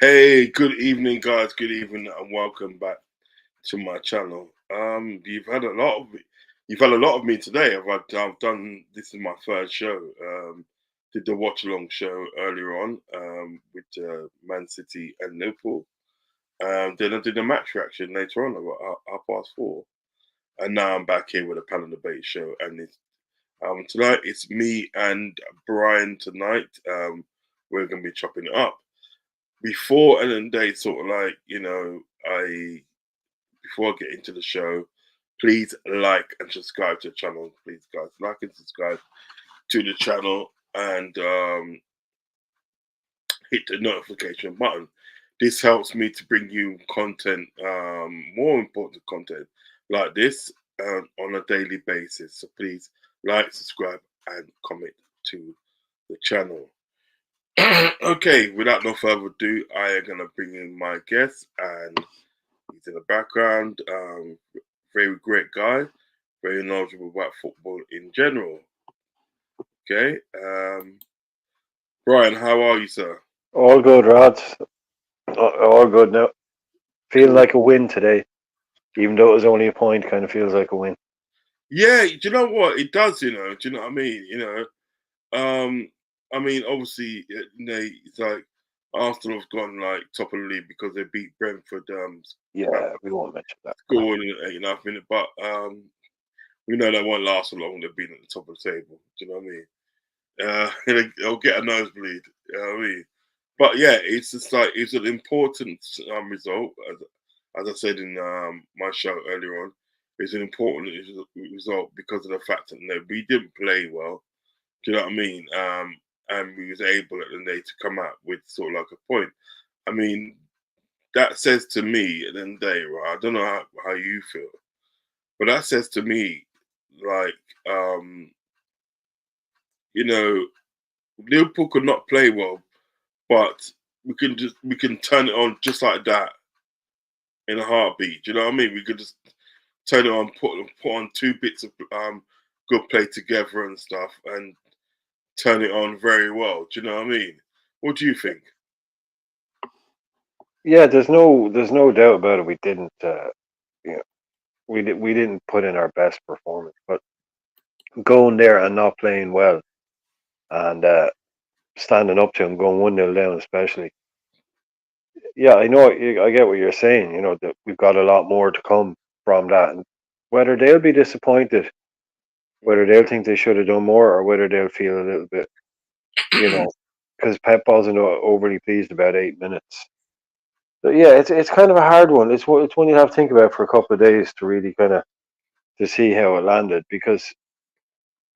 Hey, good evening, guys. Good evening, and welcome back to my channel. You've had a lot of me today. I've done. This is my third show. Did the watch along show earlier on with Man City and Liverpool. Then I did a match reaction later on about half past four, and now I'm back here with a panel debate show. And tonight it's me and Brian tonight. We're gonna be chopping it up before, and then they sort of like, I before I get into the show, please like and subscribe to the channel. Please, guys, like and subscribe to the channel, and hit the notification button. This helps me to bring you content, more important content like this on a daily basis. So please like, subscribe, and comment to the channel. Okay, without no further ado, I am gonna bring in my guest, and he's in the background. Very great guy, very knowledgeable about football in general. Okay, Brian, how are you, sir? All good, Rods. All good now. Feeling Cool. like a win today, even though it was only a point. Kind of feels like a win. Yeah, do you know what it does? Do you know what I mean? I mean, obviously, it's like Arsenal have gone like top of the league because they beat Brentford. Yeah, we won't mention that. Score in 8.5 minutes, but we know that won't last so long. They've been at the top of the table. Do you know what I mean? They'll get a nosebleed. You know what I mean? But yeah, it's just like it's an important result. As I said in my show earlier on, it's an important result because of the fact that we didn't play well. Do you know what I mean? And we was able at the end of the day to come out with sort of like a point. I mean, that says to me at the end of the day, right? I don't know how you feel, but that says to me like, um, you know, Liverpool could not play well, but we can turn it on just like that in a heartbeat. Do you know what I mean? We could just turn it on, put on two bits of good play together and stuff, and turn it on very well. Do you know what I mean? What do you think? Yeah, there's no doubt about it. We didn't, you know, we didn't put in our best performance, but going there and not playing well and standing up to them, going 1-0 down, especially. Yeah, I know. I get what you're saying. You know that we've got a lot more to come from that, and whether they'll be disappointed, whether they'll think they should have done more, or whether they'll feel a little bit, you know, because Pep wasn't overly pleased about 8 minutes. So yeah, it's kind of a hard one. It's one you have to think about for a couple of days to really kind of to see how it landed because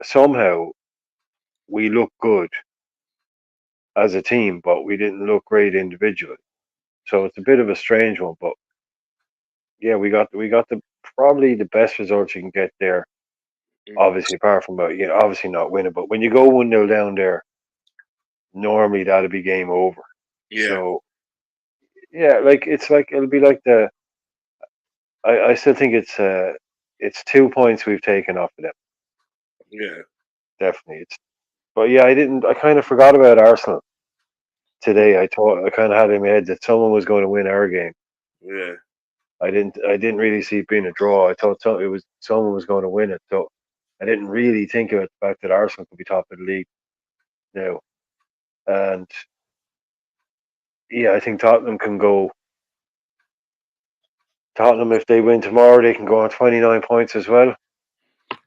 somehow we look good as a team, but we didn't look great individually. So it's a bit of a strange one, but yeah, we got the probably the best results you can get there. Mm, Obviously, apart from obviously not winning, but when you go 1-0 down there, normally that'll be game over. yeah, So yeah, like it'll be like the I still think it's 2 points we've taken off of them. yeah, Definitely. But yeah, I kind of forgot about Arsenal today. I kind of had in my head that someone was going to win our game. yeah, I didn't really see it being a draw. I thought it was someone was going to win it. So I didn't really think about the fact that Arsenal could be top of the league now. And yeah, I think Tottenham, if they win tomorrow, they can go on 29 points as well.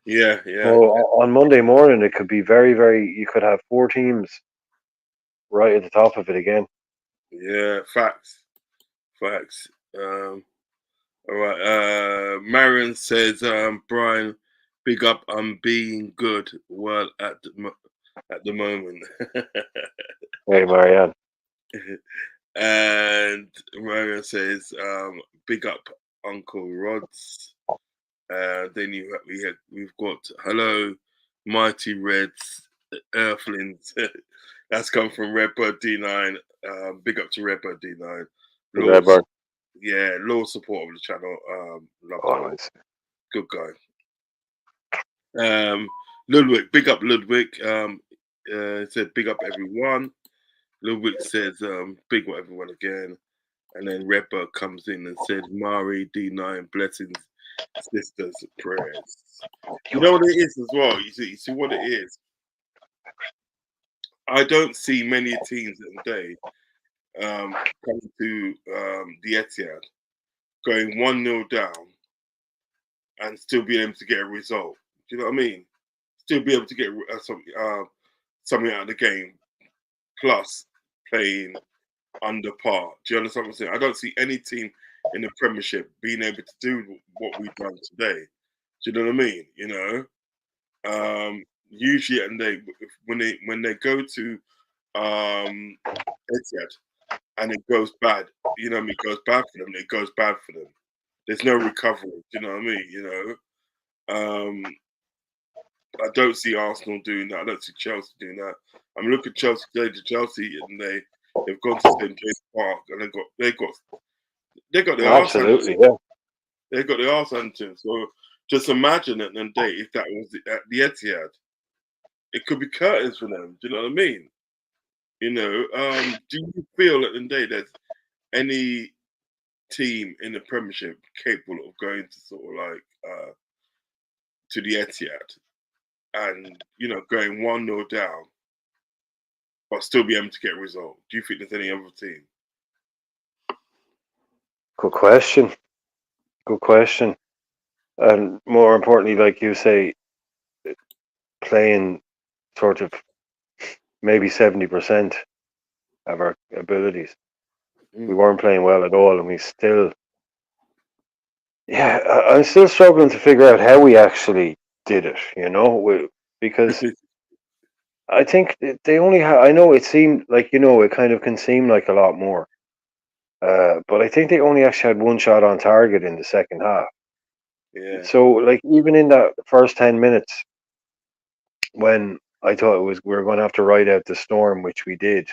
yeah, So yeah, on Monday morning, it could be very, very. You could have four teams right at the top of it again. yeah. Facts, facts. All right. Marion says, Brian, big up on being good. Well, at the moment. Hey, Marianne. And Marion says, big up Uncle Rodz. We've got hello, mighty Reds, Earthlings. That's come from Redbird D9. Big up to Redbird D9. The Lord, Redbird. yeah, Lord support of the channel. Love Oh, that. nice. Good guy. Ludwig, big up Ludwig. Said big up everyone. Ludwig says, big what everyone again. And then Redbird comes in and said, Mari D9 blessings, sisters, prayers. You know what it is as well? You see what it is? I don't see many teams in the day coming to the Etihad going 1-0 down and still be able to get a result. Do you know what I mean? Still be able to get something out of the game, plus playing under par. Do you understand what I'm saying? I don't see any team in the Premiership being able to do what we've done today. Do you know what I mean? Usually, and when they go to Etihad and it goes bad, it goes bad for them. It goes bad for them. There's no recovery. Do you know what I mean? I don't see Arsenal doing that. I don't see Chelsea doing that. I'm looking at Chelsea today. To Chelsea, and they've gone to St James Park, and they got the arse handed. Absolutely, yeah. They got the arse handed to them. So just imagine at the end of the day if that was at the Etihad, it could be curtains for them. Do you know what I mean? Do you feel at the end of the day there's any team in the Premiership capable of going to sort of like to the Etihad and going 1-0 down, but still be able to get a result? Do you think there's any other team? Good question. Good question. And more importantly, like you say, playing sort of maybe 70% of our abilities. We weren't playing well at all, and we still. Yeah, I'm still struggling to figure out how we actually did it. Because I think they only have. I know it seemed like it kind of can seem like a lot more, but I think they only actually had one shot on target in the second half. Yeah. So, like, even in that first 10 minutes, when I thought we were going to have to ride out the storm, which we did,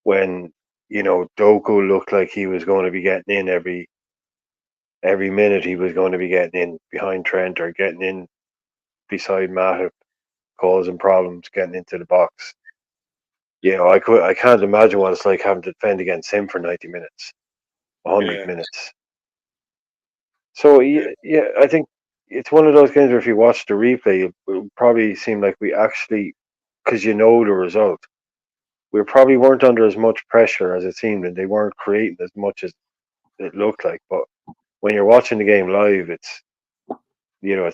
when Doku looked like he was going to be getting in every minute, he was going to be getting in behind Trent or getting in beside Matip, causing problems, getting into the box. I can't imagine what it's like having to defend against him for 90 minutes, 100 Yeah. minutes. So yeah, I think it's one of those games where if you watch the replay, it will probably seem like we actually, because the result, we probably weren't under as much pressure as it seemed, and they weren't creating as much as it looked like. But when you're watching the game live, it's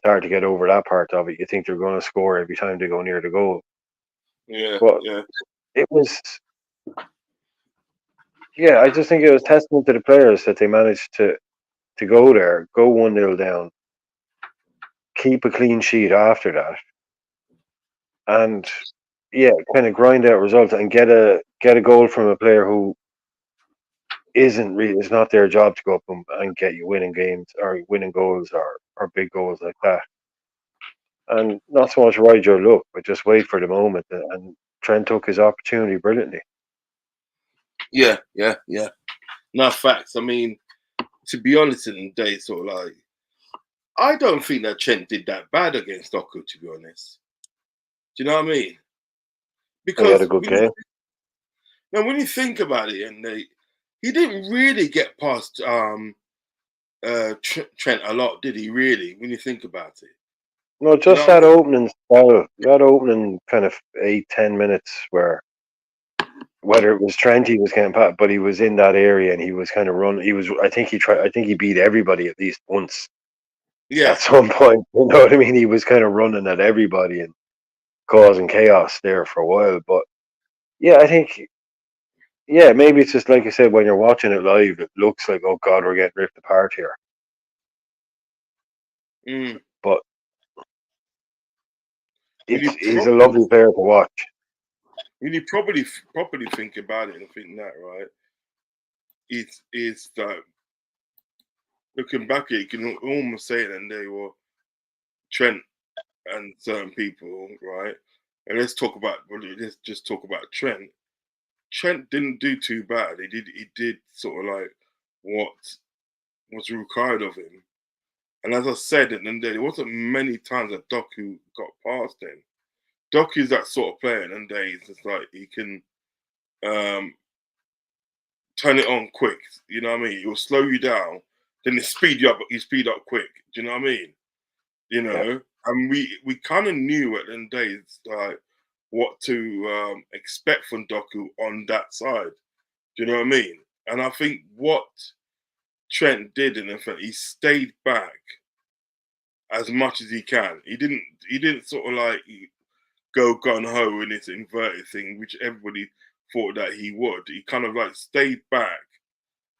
hard to get over that part of it. You think they're going to score every time they go near the goal. Yeah. But Yeah. it was, I just think it was testament to the players that they managed to go there, go 1-0 down, keep a clean sheet after that, and kind of grind out results and get a goal from a player who it's not their job to go up and get you winning games or winning goals or big goals like that. And not so much ride your luck, but just wait for the moment. And Trent took his opportunity brilliantly. Yeah. No, facts. I mean, to be honest, in the day, sort of like, I don't think that Trent did that bad against Doku, to be honest. Do you know what I mean? He had a Because good game. when you think about it, and he didn't really get past Trent a lot, did he? Really, when you think about it. No, just that opening spell, that opening kind of 8-10 minutes where whether it was Trent he was getting past, but he was in that area and he was kind of running. I think he beat everybody at least once. Yeah. At some point, you know what I mean? He was kind of running at everybody and causing chaos there for a while. But yeah, I think maybe it's just like you said, when you're watching it live, it looks like, oh God, we're getting ripped apart here. But he's a lovely player to watch. When you properly think about it and think that, right, it's that looking back at it, you can almost say that they were Trent and certain people, right? And let's just talk about Trent. Trent didn't do too bad. He did sort of like what was required of him. And as I said at the end, there wasn't many times that Doku got past him. Doku's that sort of player, and days it's like he can um, turn it on quick. You know what I mean? It will slow you down, then it speed you up. You speed up quick. Do you know what I mean? You yeah, know, and we kind of knew at the end of the day, like what to expect from Doku on that side. Do you know what I mean? And I think what Trent did in effect, he stayed back as much as he can. He didn't sort of like go gun ho in this inverted thing, which everybody thought that he would. He kind of like stayed back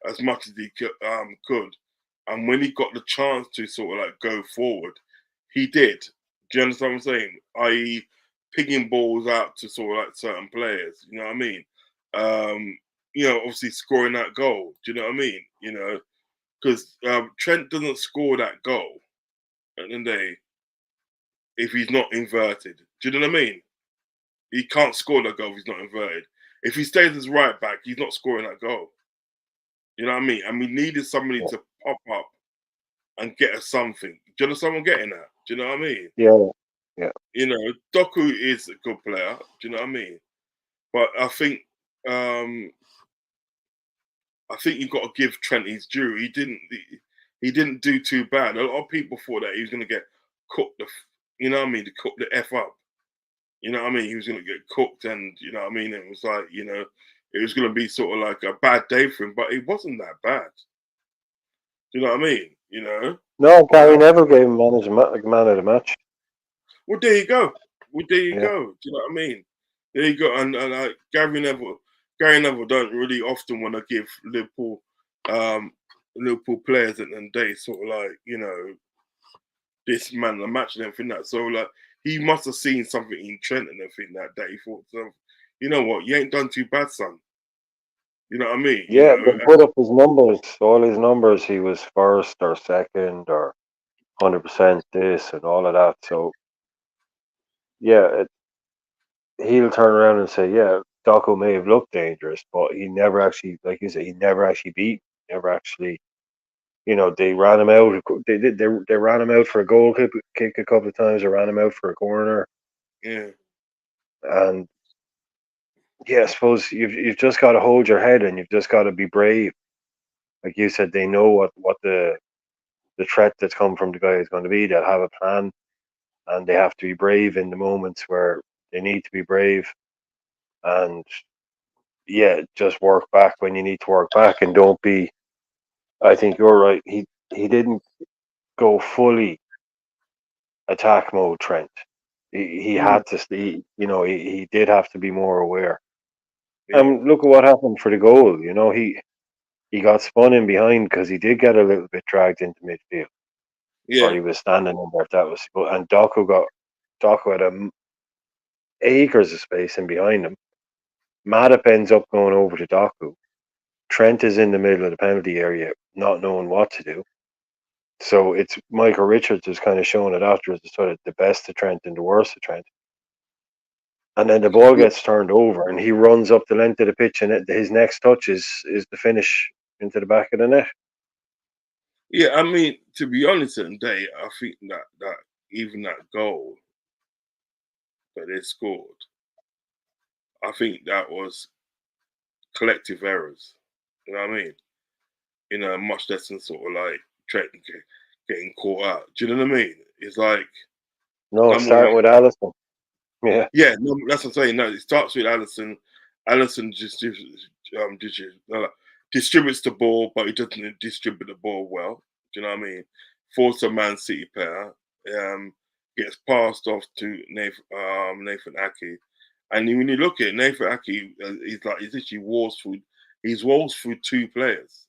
as much as he could. And when he got the chance to sort of like go forward, he did. Do you understand what I'm saying? I.e., picking balls out to sort of like certain players. You know what I mean? Obviously scoring that goal. Do you know what I mean? Because Trent doesn't score that goal at the end of the day if he's not inverted. Do you know what I mean? He can't score that goal if he's not inverted. If he stays as right back, he's not scoring that goal. You know what I mean? And we needed somebody yeah, to pop up and get us something. Do you understand what I'm getting at? Do you know what I mean? yeah, yeah. Doku is a good player. Do you know what I mean? But um I think you've got to give Trent his due. He didn't do too bad. A lot of people thought that he was gonna get cooked you know what I mean, to cook the F up. You know what I mean? He was gonna get cooked and you know what I mean? It was like, it was gonna be sort of like a bad day for him, but it wasn't that bad. Do you know what I mean? No, Uh, Gary Neville gave him man of the match. Well, there you go. Well, there you Yeah, go. Do you know what I mean? There you go. And Gary Neville don't really often want to give um, Liverpool players and they sort of like this man the match and everything that. So like he must have seen something in Trent and everything that he thought, so you know what, you ain't done too bad, son. You know what I mean? yeah. They put up his numbers, all his numbers. He was first or second or 100% this and all of that. So yeah, he'll turn around and say, yeah, Doku may have looked dangerous, but he never actually, like you said, he never actually beat, never actually. They ran him out. They did. They ran him out for a goal kick a couple of times. They ran him out for a corner, Yeah, and yeah, I suppose you've just got to hold your head and you've just got to be brave. Like you said, they know what the threat that's come from the guy is going to be. They'll have a plan, and they have to be brave in the moments where they need to be brave. And yeah, just work back when you need to work back, and don't be. I think you're right. He didn't go fully attack mode, Trent. He mm, had to. He did have to be more aware. yeah, And look at what happened for the goal. He got spun in behind because he did get a little bit dragged into midfield, or yeah, he was standing in there. If that was, and Doku had acres of space in behind him. Matip ends up going over to Doku. Trent is in the middle of the penalty area, not knowing what to do. So it's Michael Richards who's kind of showing it after as sort of the best of Trent and the worst of Trent. And then the ball yeah. gets turned over, and he runs up the length of the pitch, and his next touch is the finish into the back of the net. Yeah, I mean, to be honest, today, I think that even that goal that they scored, I think that was collective errors. You know what I mean? Much less than sort of like getting caught out. Do you know what I mean? It's like No, number one, starting with Allison. Yeah, yeah, no, that's what I'm saying. No, it starts with Allison. Allison just distributes the ball, but he doesn't distribute the ball well. Do you know what I mean? Force a Man City player, gets passed off to Nathan Ake, and when you look at it, Nathan Ake, he's literally walls through two players.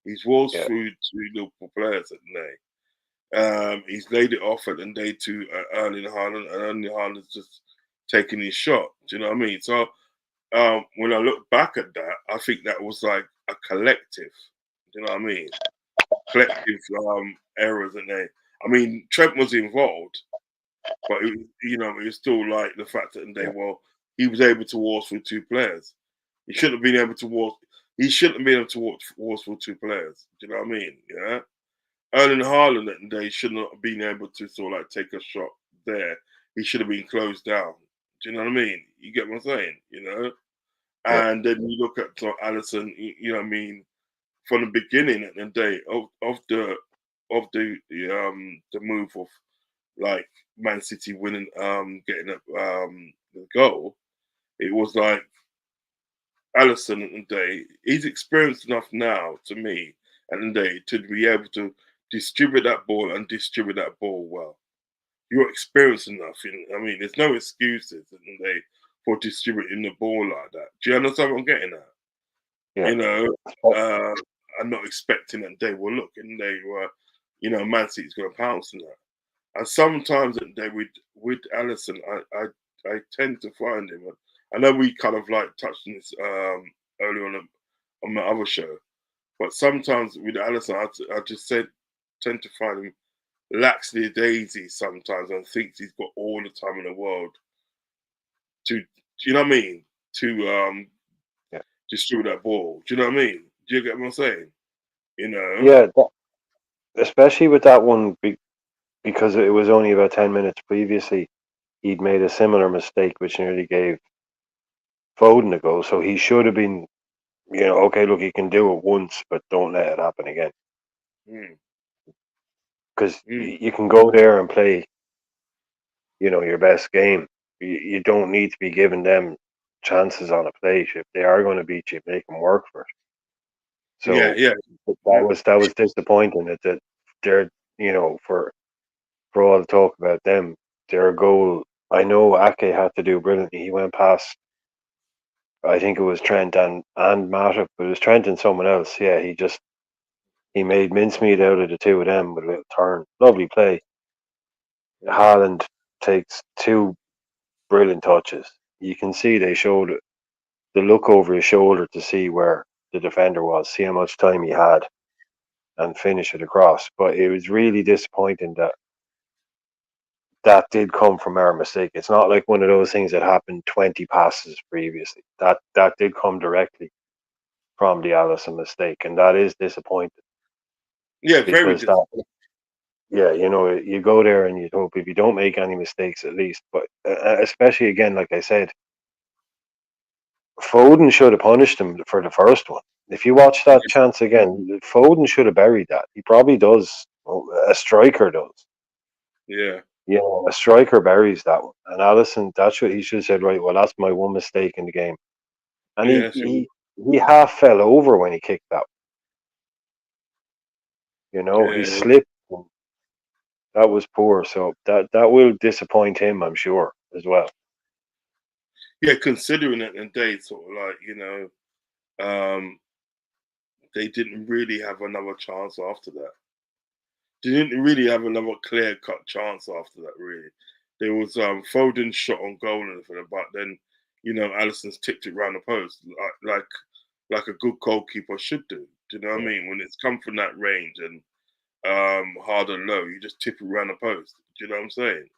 He's walls yeah, through two Liverpool players at the day. He's laid it off at the day to Erling Haaland, and Erling Haaland's just taking his shot. Do you know what I mean? So when I look back at that, I think that was like a collective. Do you know what I mean? Collective errors, and I mean, Trent was involved, but it was still like the fact that yeah, he was able to walk through two players. He shouldn't have been able to walk. He shouldn't have been able to walk through two players. Do you know what I mean? Yeah. Erling Haaland that day should not have been able to sort of like take a shot there. He should have been closed down. Do you know what I mean? You get what I'm saying? Yeah. And then you look at Allison, you know what I mean, from the beginning at the day of the move of like Man City winning, getting the goal, it was like Allison at the day, he's experienced enough now to me at the day to be able to distribute that ball and distribute that ball well. You're experienced enough. I mean, there's no excuses at the day for distributing the ball like that. Do you understand what I'm getting at? Yeah. You know, Oh, uh, I'm not expecting that they will look and they were, Man City's going to pounce on that. And sometimes at the day with Allison, I tend to find him. I know we kind of like touched on this earlier on my other show, but sometimes with Allison, I just said tend to find him laxly daisy sometimes and thinks he's got all the time in the world to, you know what I mean, to yeah. distribute that ball. Do you know what I mean? Do you get what I'm saying? You know? Yeah. Especially with that one, because it was only about 10 minutes previously, he'd made a similar mistake, which nearly gave Foden a goal. So he should have been, okay, look, you can do it once, but don't let it happen again. Mm, Because mm. you can go there and play, your best game. You don't need to be giving them chances on a play. If they are going to beat you, make them work for it. Yeah, So yeah, that was disappointing. That they're, for all the talk about them, their goal. I know Ake had to do brilliantly. He went past, I think it was Trent and Matip, but it was Trent and someone else. Yeah, he made mincemeat out of the two of them with a little turn. Lovely play. mm, Haaland takes two brilliant touches. You can see they showed the look over his shoulder to see where the defender was, see how much time he had, and finish it across. But it was really disappointing that did come from our mistake. It's not like one of those things that happened 20 passes previously. That did come directly from the Allison mistake, and that is disappointing yeah. Very because that, disappointing. yeah, you go there and you hope if you don't make any mistakes at least. But especially again, like I said, Foden should have punished him for the first one. If you watch that chance again, Foden should have buried that. He probably does. A striker does. Yeah, A striker buries that one. And Allison, that's what he should have said. Right, well, that's my one mistake in the game. And yeah, he that's right. he he half fell over when he kicked that. He Yeah, slipped. That was poor. So that will disappoint him, I'm sure, as well. yeah. Considering it, and they sort of like they didn't really have another chance after that. They didn't really have another clear cut chance after that. Really, there was Foden's shot on goal and everything, but then Allison's tipped it round the post like a good goalkeeper should do. Do you know what I Yeah. mean? When it's come from that range and hard and low, you just tip it around the post. Do you know what I'm saying?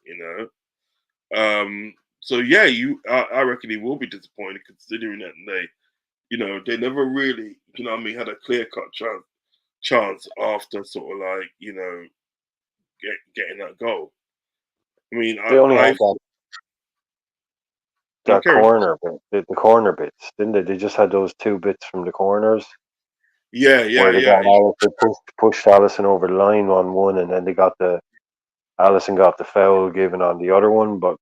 So yeah, I reckon he will be disappointed considering that they never really, what I mean, had a clear cut chance after sort of like, getting that goal. I mean, They only I had that carry on. corner bit, the corner bits, didn't they? They just had those two bits from the corners Yeah, yeah, where they yeah, got Allison pushed Allison over the line on one, and then they got the Allison got the foul given on the other one. But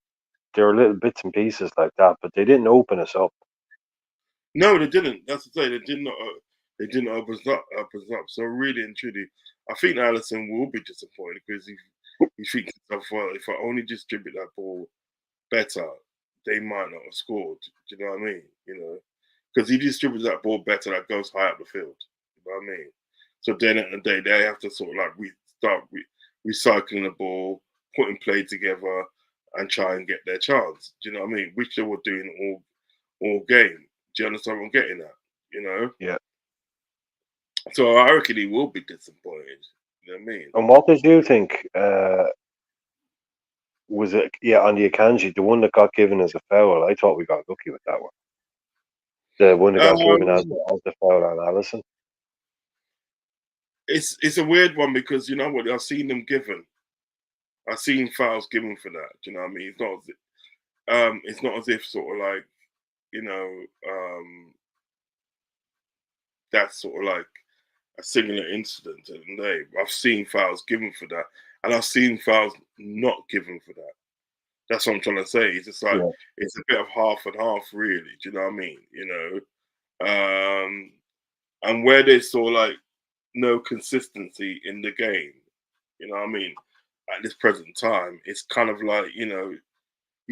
there were little bits and pieces like that, but they didn't open us up. no, they didn't. That's to say, they did not. They didn't open us up. So really and truly, I think Allison will be disappointed because he thinks to himself, well, if I only distribute that ball better, they might not have scored. Do you know what I mean? Because he distributes that ball better, that goes high up the field. You know what I mean? So then at the day, they have to sort of like start recycling the ball, putting play together, and try and get their chance. Do you know what I mean? Which they were doing all game. Do you understand what I'm getting at? You know. Yeah. So I reckon he will be disappointed. You know what I mean? And what did you think? Was it on the Akanji, the one that got given as a foul? I thought we got lucky with that one. The one that got given as Um, the foul on Allison. it's a weird one because you know what I've seen them given. I've seen fouls given for that. Do you know what I mean? It's not as if sort of like you know, that's sort of like a singular incident. And I've seen fouls given for that, and I've seen fouls not given for that. That's what I'm trying to say. It's just like Yeah, it's a bit of half and half, really. Do you know what I mean? And where there's sort of like no consistency in the game, you know what I mean? At this present time, it's kind of like you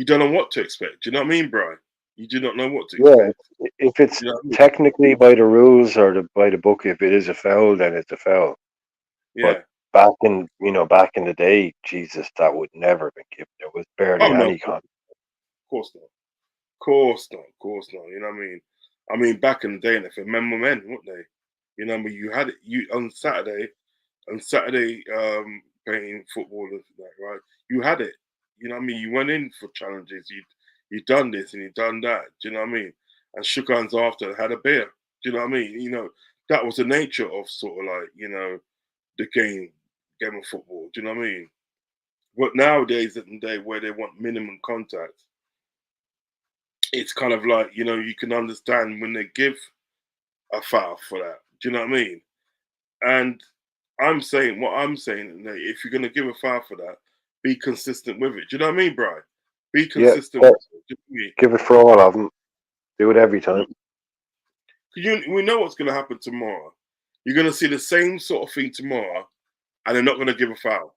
don't know what to expect. Do you know what I mean, Brian? You do not know what to yeah. expect. If it's Do you know what I mean? technically by the rules or by the book, if it is a foul, then it's a foul. But Yeah. back in the day, Jesus, that would never have been given. There was Oh barely no, any of contact. course not. Course not, course not. You know what I mean? I mean, back in the day, if men were men, weren't they? You know what I mean? You had it. You on Saturday, playing football and that, right? You had it. You know what I mean? You went in for challenges. You done this and you done that. Do you know what I mean? And shook hands after, had a beer. Do you know what I mean? That was the nature of sort of like the game of football. Do you know what I mean? But nowadays, in the day where they want minimum contact, it's kind of like you can understand when they give a foul for that. Do you know what I mean? And I'm saying, that if you're gonna give a foul for that, be consistent with it. Do you know what I mean, Brian? Be Yeah, consistent but with it. Do you know give it for all of them. Do it every what I time. mean? 'Cause we know what's gonna happen tomorrow. You're gonna see the same sort of thing tomorrow, and they're not gonna give a foul.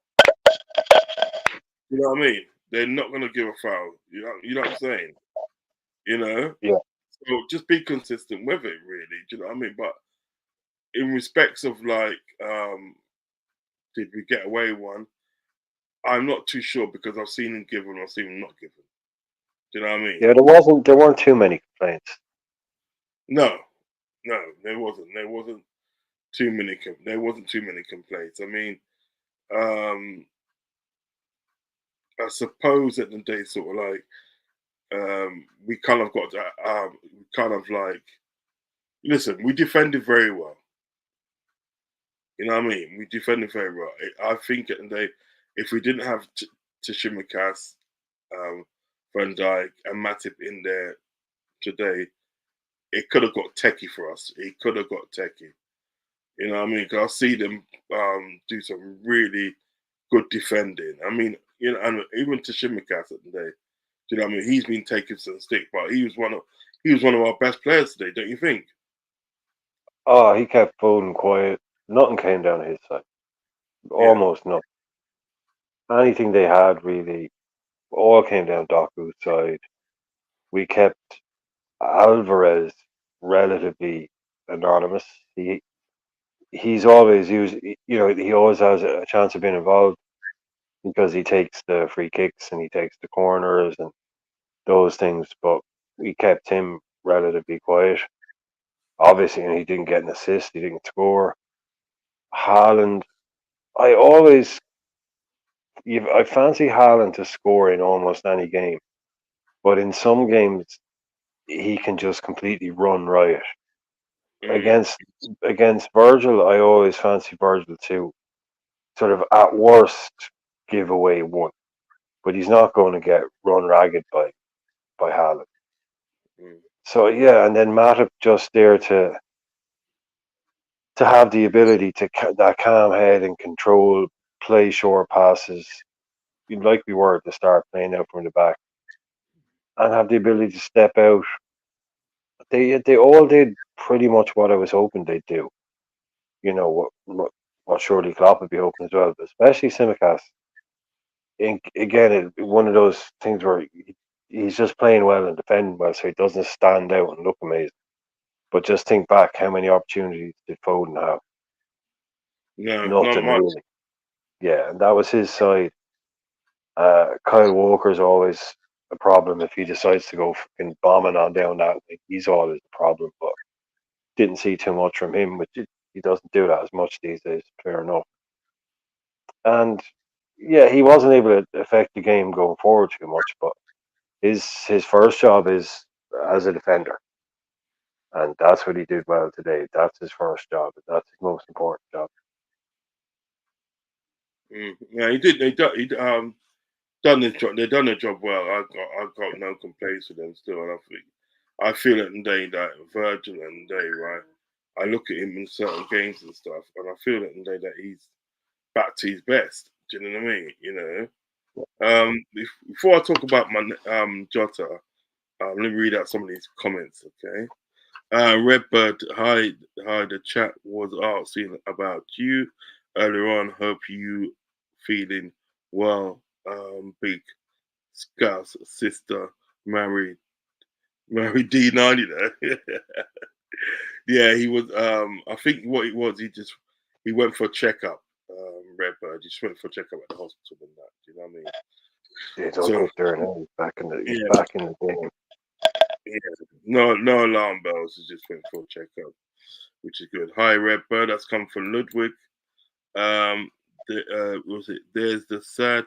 You know what I mean? They're not gonna give a foul. You know what I'm saying? You know. Yeah. So just be consistent with it, really. Do you know what I mean? But in respects of like, did we get away one? I'm not too sure because I've seen him given, I've seen him not given. Do you know what I mean? Yeah, there weren't too many complaints. No, no, there wasn't. There wasn't too many complaints. I mean, um, I suppose at the day, sort of like, we kind of got that. We kind of like, listen, we defended very well. You know what I mean? We defended very well. I think at the day, if we didn't have Tishimikas, um, Van Dijk, and Matip in there today, it could have got techie for us. It could have got techie. You know what I mean? Because I see them do some really good defending. I mean, and even Tashimikas at the day. Do you know what I mean? He's been taking some stick, but he was one of our best players today, don't you think? Oh, he kept Foden quiet. Nothing came down his side. Yeah. Almost nothing. Anything they had really all came down Doku's side. We kept Alvarez relatively anonymous. He's always used, he always has a chance of being involved because he takes the free kicks and he takes the corners and those things. But we kept him relatively quiet. Obviously, and he didn't get an assist. He didn't score. Haaland, I always, I fancy Haaland to score in almost any game, but in some games he can just completely run riot. Mm, Against Virgil, I always fancy Virgil to sort of at worst give away one, but he's not going to get run ragged by Haaland. mm, So yeah, and then Matip just there to have the ability to that calm head and control, play short passes, like we were at the start, playing out from the back, and have the ability to step out. They all did pretty much what I was hoping they'd do. You know what surely Klopp would be hoping as well, but especially Simicast. Again, one of those things where he's just playing well and defending well, so he doesn't stand out and look amazing. But just think back, how many opportunities did Foden have? no, not Nothing much. really. Yeah, and that was his side. Kyle Walker's always a problem if he decides to go fucking bombing on down that. Like, he's always a problem, but didn't see too much from him, which he doesn't do that as much these days. Fair enough. And yeah, he wasn't able to affect the game going forward too much, but his first job is as a defender, and that's what he did well today. That's his first job. That's his most important job. Yeah, he did. He done the job. They done the job well. I got no complaints with them still. I feel it today that Virgil and day, right? I look at him in certain games and stuff, and I feel it today that he's back to his best. Do you know what I mean? Before I talk about my Jota, let me read out some of these comments, okay? Redbird, hi, the chat was asking about you earlier on. Hope you feeling well. Big Scouse sister married D90 there. Yeah, he was. I think what it was, he went for a checkup. Redbird, he just went for a checkup at the hospital and that. Do you know what I mean? He's So up there now. He's yeah, back in the game. yeah. No alarm bells. He just went for a checkup, which is good. Hi, Redbird. That's come from Ludwig. Um, was it? There's the sad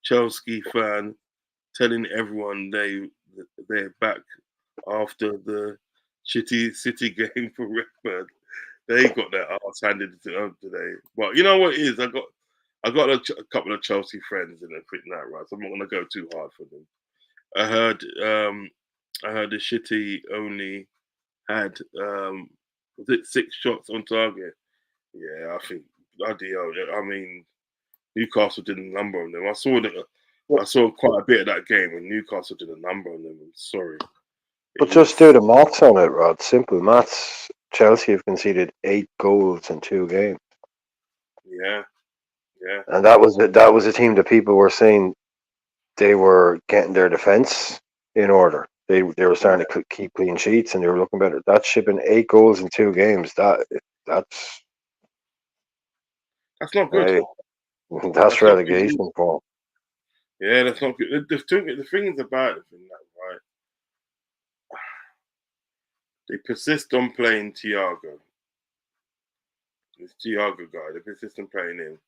Chelsea fan telling everyone they're back after the shitty City game for Redbird. They got their arse handed to them today. But you know what it is? I got a couple of Chelsea friends in everything that, right? So I'm not gonna go too hard for them. I heard the Shitty only had was it 6 shots on target? Yeah, I think ideal. I mean, Newcastle did a number on them. I saw quite a bit of that game, and Newcastle did a number on them. I'm sorry, But it just do was the maths on it, Rod. Simple maths. Chelsea have conceded 8 goals in 2 games, yeah, yeah, and that was a team that people were saying they were getting their defense in order. They were starting to keep clean sheets, and they were looking better. That's shipping 8 goals in 2 games. That's that's not good. hey, that's That's not good. relegation form. Yeah, that's not good. The thing is about it, right? They persist on playing Thiago. This Thiago guy, they persist on playing him,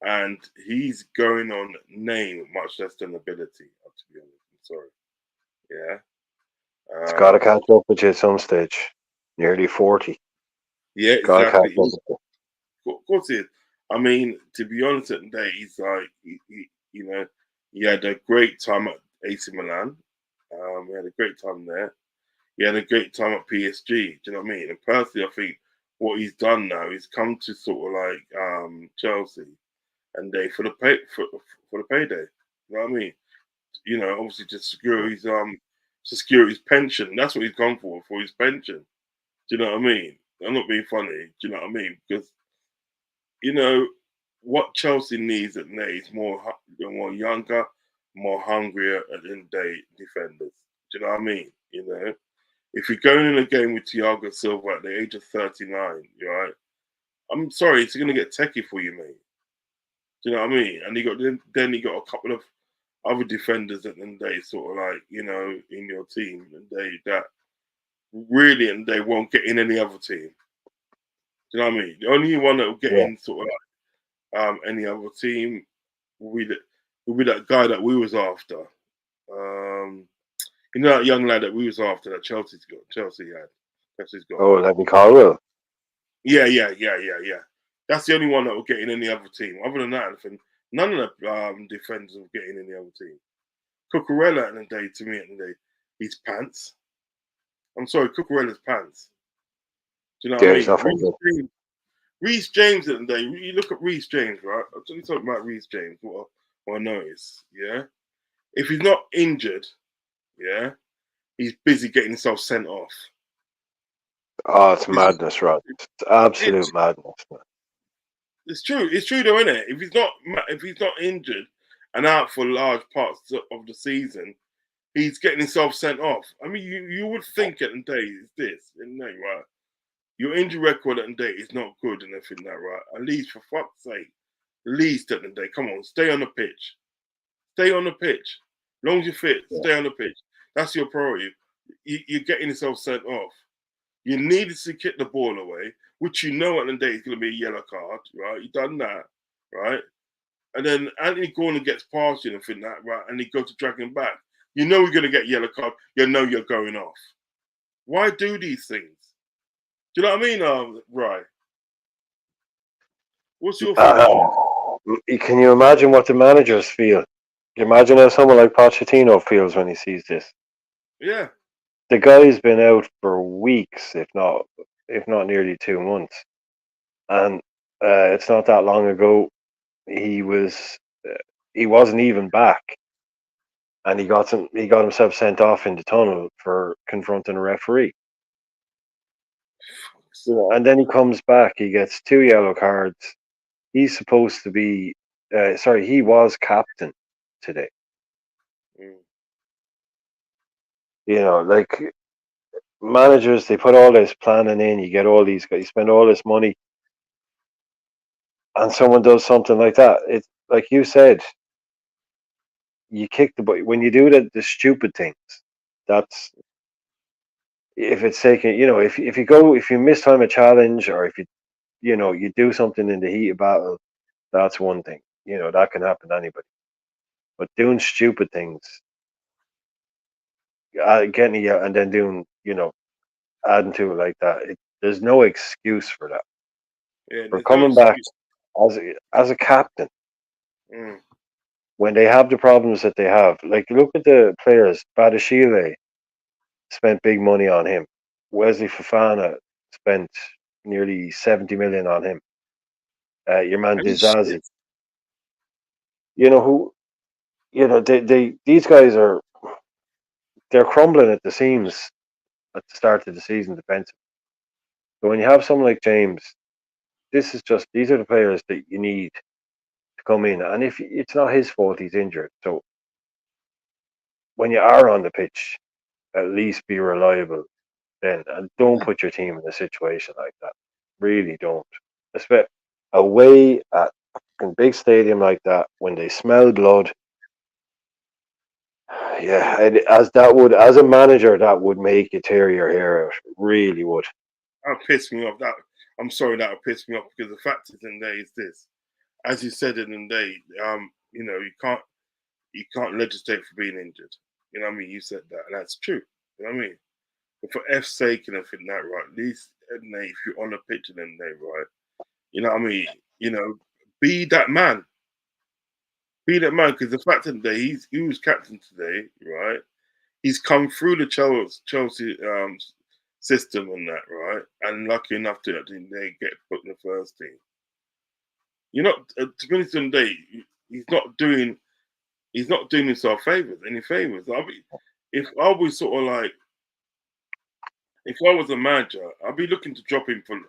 and he's going on name much less than ability. To be honest, I'm sorry. Yeah. It's got to Um, catch up with you at some stage. Nearly 40. yeah, Got to catch exactly. up with you. Of course, it is. I mean, to be honest, today he's like, he had a great time at AC Milan. He had a great time there. He had a great time at PSG. Do you know what I mean? And personally, I think what he's done now is come to sort of like Chelsea and they for the payday. You know what I mean? Obviously to secure his pension. That's what he's gone for his pension. Do you know what I mean? I'm not being funny. Do you know what I mean? Because you know what Chelsea needs at the is more younger, more hungrier at the end of the day defenders. Do you know what I mean? If you're going in a game with Thiago Silva at the age of 39, right? I'm sorry, it's going to get techie for you, mate. Do you know what I mean? And then you got a couple of other defenders at the end of the day, sort of like in your team, and that really and they won't get in any other team. Do you know what I mean? The only one that will get Yeah. in sort of like any other team will be that guy that we was after. Um, that young lad that we was after that Chelsea's got. Oh, Levy Colwell. Yeah. That's the only one that will get in any other team. Other than that, none of the defenders will get in any other team. Cucurella at the day, to me, at the day, he's pants. I'm sorry, Cucurella's pants. Do you know Yeah, what I he's mean? not very good. Reece James at the day, you look at Reece James, right? I'm only talking about Reece James, what I notice, yeah? If he's not injured, yeah, he's busy getting himself sent off. Oh, it's It's, madness, Rod. It's absolute it's, madness. it's true. It's true though, isn't it? If he's not injured and out for large parts of the season, he's getting himself sent off. I mean, you would think at the day is this, isn't it, right? Your injury record at the day is not good and everything that, right? At least for fuck's sake, at least at the day, come on, stay on the pitch. Stay on the pitch. As long as you're fit, Yeah. stay on the pitch. That's your priority. You're getting yourself sent off. You needed to kick the ball away, which you know at the day is going to be a yellow card, right? You've done that, right? And then Anthony Gordon gets past you and everything that, right? And he goes to drag him back. You know you're going to get yellow card. You know you're going off. Why do these things? Do you know what I mean, right? What's your thoughts on it? Can you imagine what the managers feel? Can you imagine how someone like Pochettino feels when he sees this? Yeah. the guy's been out for weeks, if not nearly 2 months, and it's not that long ago he wasn't even back, and he got himself sent off in the tunnel for confronting a referee. And then he comes back, he gets 2 yellow cards. He's supposed to be, he was captain today. Like managers, they put all this planning in. You get all these guys, you spend all this money, and someone does something like that. It's like you said, you kick the butt when you do the stupid things. That's if it's taking, if you miss time a challenge, or if you do something in the heat of battle, that's one thing. That can happen to anybody. But doing stupid things, getting you, and then doing, adding to it like that, there's no excuse for that. Yeah, For coming back as a captain, when they have the problems that they have, like look at the players. Badashile spent big money on him. Wesley Fofana spent nearly 70 million on him. Your man Dizazi. These guys they're crumbling at the seams at the start of the season defensively. So when you have someone like James, these are the players that you need to come in. And if it's not his fault, he's injured. So when you are on the pitch, at least be reliable then, and don't put your team in a situation like that. Really don't. Especially away at a big stadium like that, when they smell blood. Yeah, as a manager, that would make you tear your hair out. Really would. That pissed me off. I'm sorry, that would piss me off, because the fact is, in there is this. As you said in the day, you can't legislate for being injured. You know what I mean? You said that, and that's true. You know what I mean? But for F's sake, and I think that right, at least if you're on the pitch in the day, right, you know what I mean? Be that man. Be that man, because the fact of the day, he was captain today, right? He's come through the Chelsea system and that, right? And lucky enough to they get put in the first team. To be honest, today, he's not doing himself any favors. If I was sort of like, if I was a manager, I'd be looking to drop him for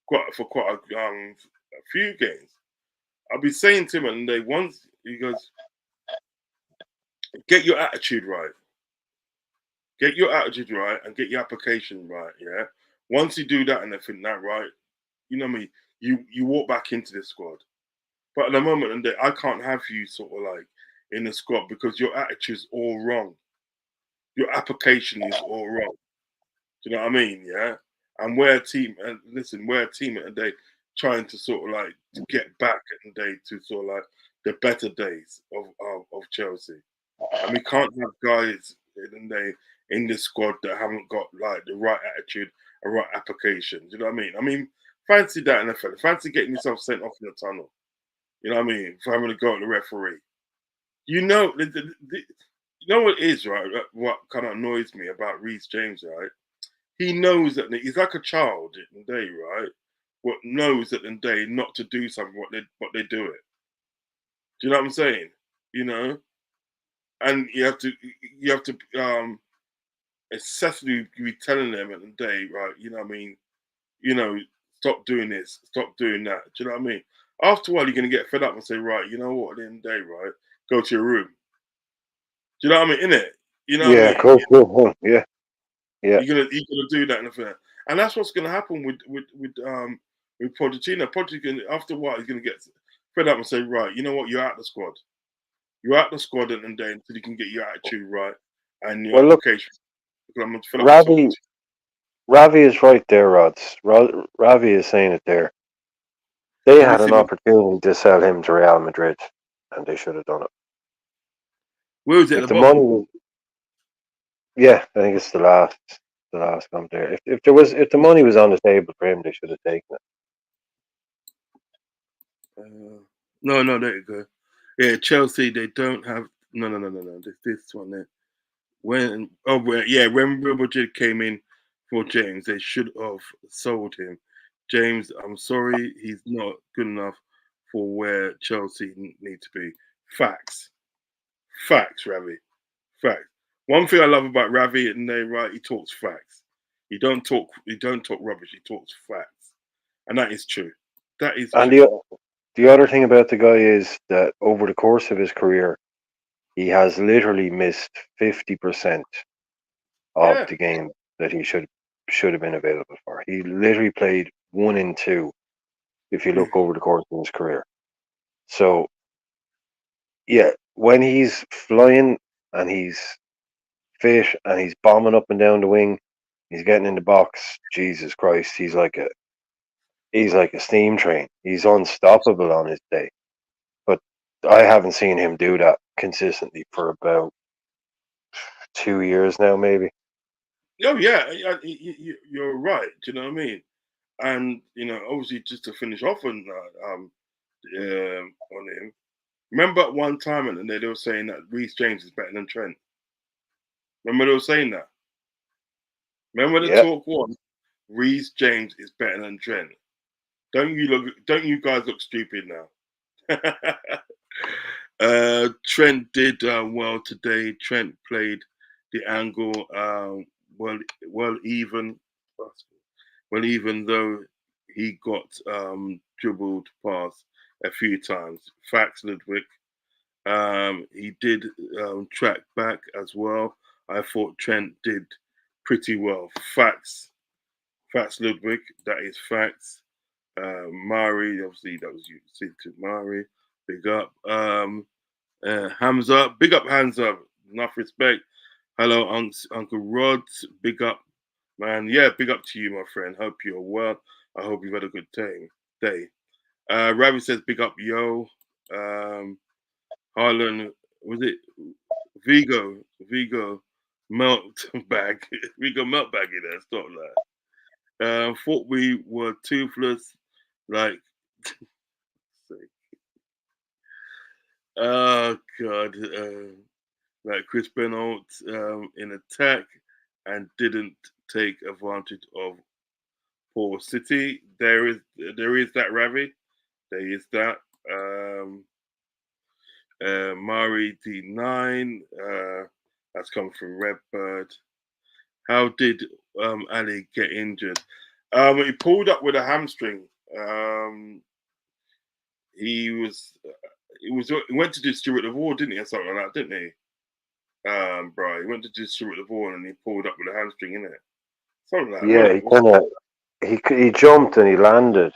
quite a few games. I'd be saying to him, and once he goes, get your attitude right. Get your attitude right and get your application right. Yeah. Once you do that and I think that right, you know what I mean. You walk back into the squad. But at the moment, and I can't have you sort of like in the squad, because your attitude's all wrong. Your application is all wrong. Do you know what I mean? Yeah. And we're a team, and listen, we're a team at the day trying to sort of like to get back at the day to sort of like the better days of Chelsea. And we can't have guys in the squad that haven't got like the right attitude and right application. Do you know what I mean? I mean, fancy that in the fella. Fancy getting yourself sent off in the tunnel. You know what I mean? For having to go at the referee. You know what it is, right? What kind of annoys me about Reece James, right? He knows that he's like a child in the day, right? What knows that in the day not to do something, what they do it. Do you know what I'm saying? You know, and you have to excessively be telling them at the day, right? You know what I mean? Stop doing this, stop doing that. Do you know what I mean? After a while, you're gonna get fed up and say, right, you know what? At the end of the day, right, go to your room. Do you know what I mean? Innit? You know what I mean? Go home. Yeah. You're gonna do that, and that's what's gonna happen with Pochettino. Pochettino, after a while, he's gonna get fed up and say, right, you know what? You're out the squad. You're out the squad at the end until you can get your attitude right and your application. Because I'm fed up with talking to you. Ravi is right there, Rods. Ravi is saying it there. They had an opportunity to sell him to Real Madrid, and they should have done it. Where was it at the bottom? money? Yeah, I think it's the last come there. If the money was on the table for him, they should have taken it. No, there you go. Yeah, Chelsea, they don't have no. This one there. when Real Madrid came in for James, they should have sold him. James, I'm sorry, he's not good enough for where Chelsea need to be. Facts, facts, Ravi, facts. One thing I love about Ravi, and they right, he talks facts. He don't talk rubbish. He talks facts, and that is true. That is And true. the other thing about the guy is that over the course of his career, he has literally missed 50% of Yeah, the game that he should have been available for. He literally played 1 in 2 if you yeah, look over the course of his career. So yeah, when he's flying and he's fit and he's bombing up and down the wing, he's getting in the box. Jesus Christ, he's like a steam train. He's unstoppable on his day. But I haven't seen him do that consistently for about 2 years now, maybe. oh yeah. You're right. Do you know what I mean? And obviously, just to finish off on him. Remember at one time, and they were saying that Reece James is better than Trent. Remember they were saying that. Remember the Yeah, talk was Reece James is better than Trent. Don't you look? Don't you guys look stupid now? Trent did well today. Trent played the angle well, well even, well even though he got dribbled past a few times. Facts, Ludwig. He did track back as well. I thought Trent did pretty well. Facts, Ludwig. That is facts. Mari, obviously, that was you. See to Mari. Big up. Hamza. Big up, Hamza. Enough respect. Hello, Uncle Rodz. Big up, man. Yeah, big up to you, my friend. Hope you're well. I hope you've had a good day. Ravi says, big up, yo. Harlan, was it Vigo melt bag? Vigo melt bag in there. Stop that. Thought we were toothless. Like, oh god, like Chris Benoit in attack and didn't take advantage of poor City. There is that Ravi. There is that. Mari D9. That's come from Redbird. How did Ali get injured? He pulled up with a hamstring. He was he went to do Stewart of War, didn't he, or something like that, didn't he? Bro, he went to do Stewart of War and he pulled up with a hamstring in it. Something like that, wasn't yeah. it? He kind of he jumped and he landed,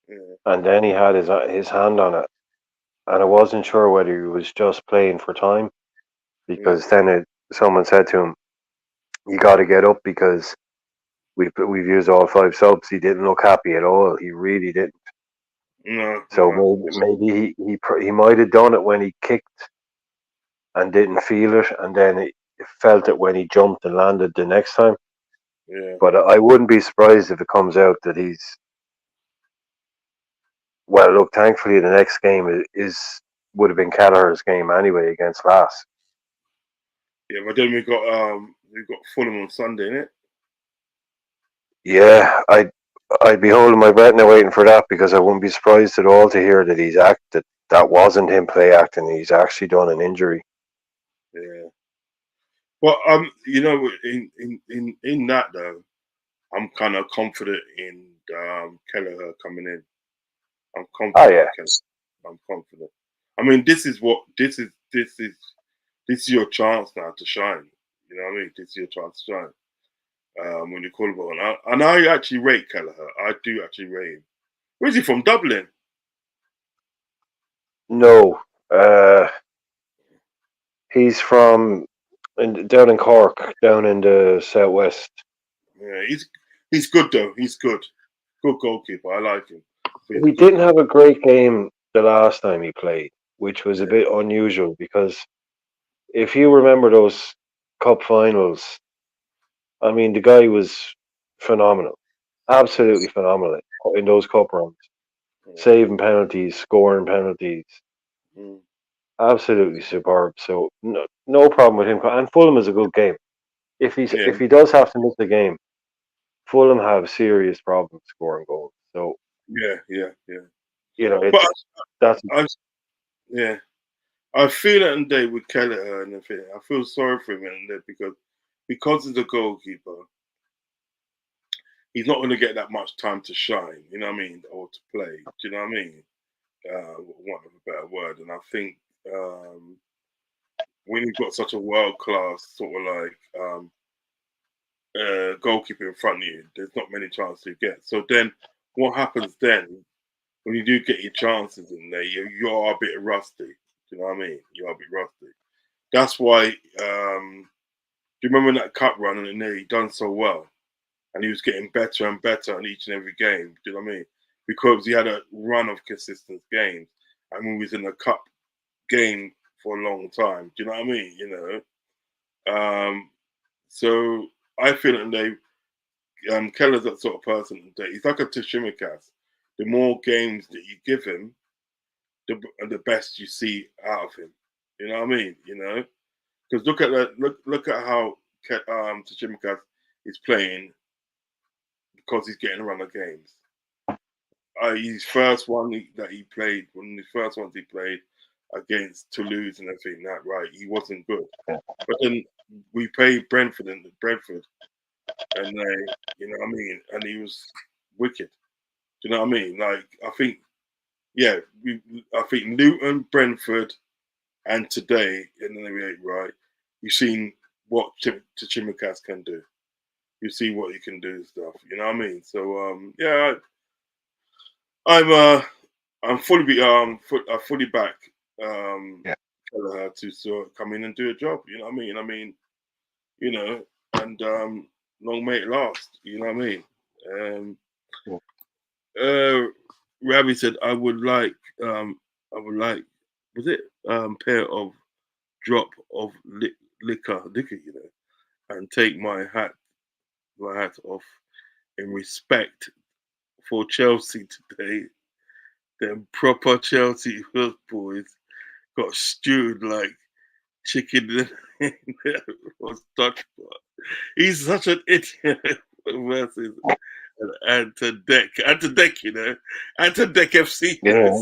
Yeah, and then he had his hand on it, and I wasn't sure whether he was just playing for time yeah. because then someone said to him, "You got to get up because we've used all 5 subs." He didn't look happy at all. He really didn't. No, So no. maybe he might have done it when he kicked and didn't feel it, and then he felt it when he jumped and landed the next time. Yeah. But I wouldn't be surprised if it comes out that he's well. Look, thankfully the next game is would have been Kelleher's game anyway against Lass. Yeah, but then we got Fulham on Sunday, innit? Yeah, I'd be holding my breath now waiting for that because I wouldn't be surprised at all to hear that he's acted. That wasn't him play acting. He's actually done an injury. Yeah. But in that though, I'm kind of confident in Kelleher coming in. I'm Oh confident yeah, in Kelleher. I'm confident. I mean, this is your chance now to shine. You know what I mean? This is your chance to shine. When you call about, and I actually rate Kelleher. I do actually rate him. Where's he from? Dublin. no. He's from down in Cork, down in the southwest. Yeah, he's good though. He's good. Good goalkeeper. I like him. But he's He a good didn't have a goalkeeper. great game the last time he played, which was a Yeah. bit unusual because if you remember those cup finals, I mean, the guy was phenomenal, absolutely phenomenal in those cup runs, Yeah. saving penalties, scoring penalties. Mm. absolutely superb. So no problem with him. And Fulham is a good game. Yeah, If he does have to miss the game, Fulham have serious problems scoring goals. So yeah. But it's that's I yeah, I feel it today with Kelleher and everything. I feel sorry for him and there because he's a goalkeeper, he's not going to get that much time to shine. You know what I mean, or to play. Do you know what I mean? Want of a better word, and I think um, when you've got such a world class sort of like goalkeeper in front of you, there's not many chances you get. So then, what happens then when you do get your chances in there? You are a bit rusty. Do you know what I mean? You are a bit rusty. That's why. Do you remember that cup run and he done so well, and he was getting better and better on each and every game? Do you know what I mean? Because he had a run of consistent games, and we was in a cup game for a long time. Do you know what I mean? So I feel that Keller's that sort of person that he's like a Tashimikas. The more games that you give him, the best you see out of him. You know what I mean? Because look at how Tashimikas is playing because he's getting a run of games. His first one that he played, one of the first ones he played against Toulouse and everything, that right, he wasn't good. But then we played Brentford and Brentford, and they, you know what I mean, and he was wicked. Do you know what I mean? Like I think, yeah, I think Luton, Brentford, and today in the NBA, right, you've seen what Chimikas can do. You see what he can do and stuff. You know what I mean? So yeah, I'm I'm I fully back um yeah. Kelleher to sort of come in and do a job. You know what I mean? You know, and long may it last. You know what I mean? Um, uh, Ravi said, I would like, was it pair of drop of liquor, and take my hat off in respect for Chelsea today. Them proper Chelsea boys got stewed like chicken was touched. He's such an idiot versus Anti-Deck, Anti-Deck FC. Yeah.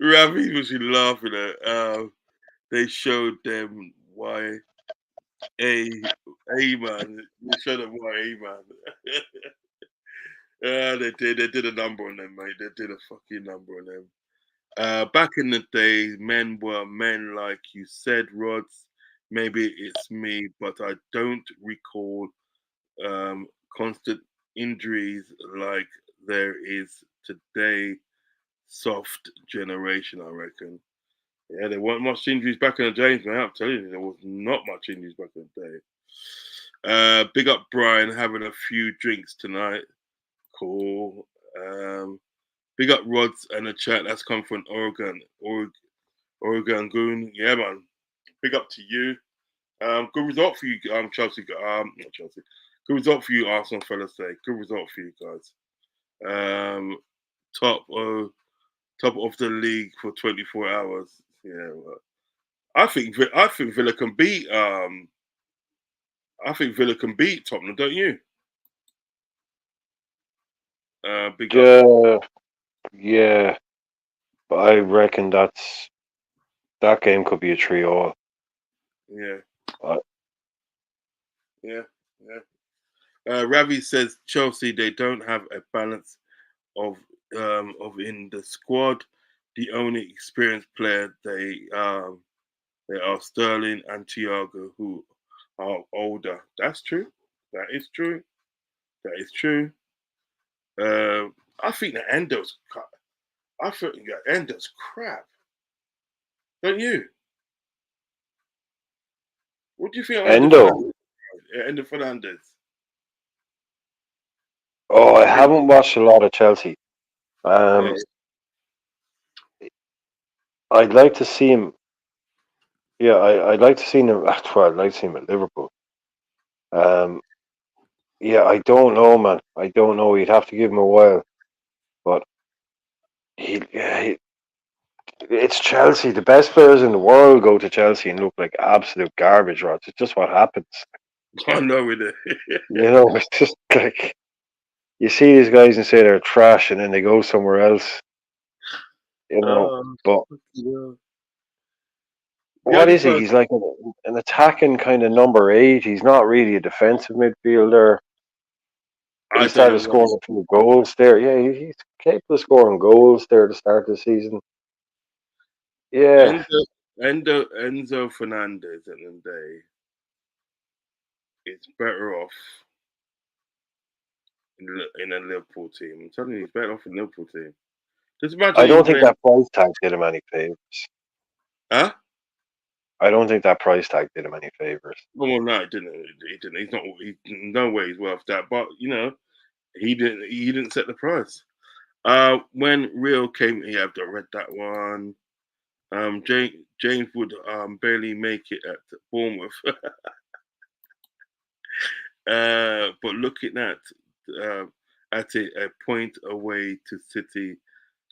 Ravi was laughing at. They showed them why a man. They showed them why a man. They did a number on them, mate. They did a fucking number on them. Back in the day, men were men, like you said, Rods. Maybe it's me, but I don't recall constant injuries like there is today. Soft generation, I reckon. Yeah, there weren't much injuries back in the days, man. I'm telling you, there was not much injuries back in the day. Big up Brian having a few drinks tonight. Cool. Big up Rods and the chat. That's come from Oregon Goon. Yeah, man. Big up to you. Good result for you, Chelsea. Not Chelsea. Good result for you, Arsenal fellas. Say good result for you guys. Um, top top of the league for 24 hours. Yeah, well, I think Villa can beat Tottenham, don't you? Big up. Yeah, yeah. But I reckon that game could be a 3-all. Yeah, Uh, yeah, yeah. Ravi says Chelsea they don't have a balance of in the squad. The only experienced player they are Sterling and Thiago, who are older. That's true. That is true. That is true. Uh, I think the Endo's I think the Endo's crap. Don't you? What do you think of Endo Endo. Fernandez? Endo Fernandez. Oh, I I think haven't watched a lot of Chelsea. yeah, Um, I'd like to see him. Yeah, I'd like to see him. Well, I'd like to see him at Liverpool. Um, yeah, I don't know, man. I don't know. You'd have to give him a while, but it's Chelsea. The best players in the world go to Chelsea and look like absolute garbage, Rods. It's just what happens. I know with it. It's just like you see these guys and say they're trash, and then they go somewhere else. um, But yeah. The what only is he? person He's like an attacking kind of number 8. He's not really a defensive midfielder. I He don't know started what scoring a few goals there. Yeah, he's capable of scoring goals there to start the season. Yeah, Enzo Fernandez at the end of the day is better off in a Liverpool team. I'm telling you, he's better off in a Liverpool team. Just I imagine him don't think playing. that price tag did him any favors. Huh? I don't think that price tag did him any favors. Well, no, he didn't. He didn't. He's not. No way he's worth that. But he didn't. He didn't set the price. When Real came, yeah, I read that one. James would barely make it at Bournemouth. But looking uh, at it, a point away to City,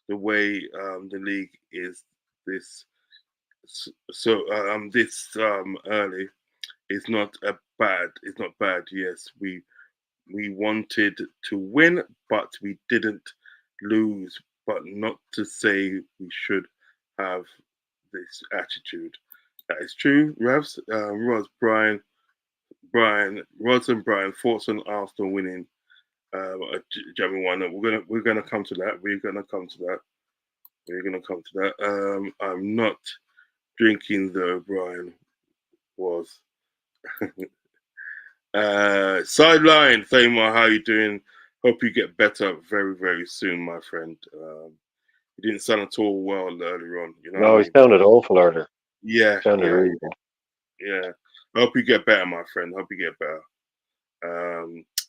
the way the league is this this early is not a bad. It's not bad. Yes, we wanted to win, but we didn't lose. But not to say we should have this attitude. That is true, Revs. Rods and Brian thoughts on Arsenal winning German one. We're gonna come to that. We're gonna come to that. We're gonna come to that. I'm not drinking though. Brian was sideline. Thamar, how you doing? Hope you get better very very soon, my friend. You didn't sound at all well earlier on. You know what I No, he mean? sounded awful earlier. Yeah, Sounded yeah, really bad. yeah. I hope you get better, my friend. Hope you get better.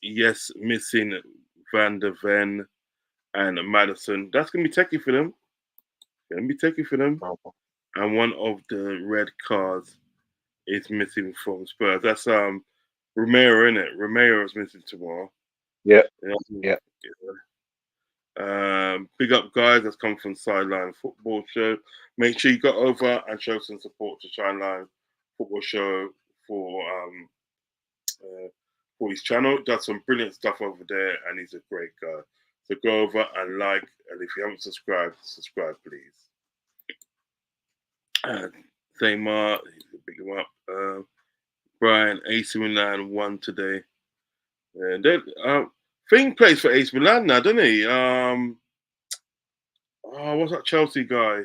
Yes, missing Van der Ven and Madison. That's gonna be techie for them. Gonna be techie for them. And one of the red cards is missing from Spurs. That's Romero, in it. Romero is missing tomorrow. Yeah, You know what I yeah. mean? Big up guys that's come from Sideline Football Show. Make sure you go over and show some support to Sideline Football Show for um uh, for his channel. Does some brilliant stuff over there, and he's a great guy. So go over and like, and if you haven't subscribed, subscribe please. Thamar, pick him up. Brian, AC Milan won today. And then Thing plays for AC Milan now, doesn't he? What's that Chelsea guy?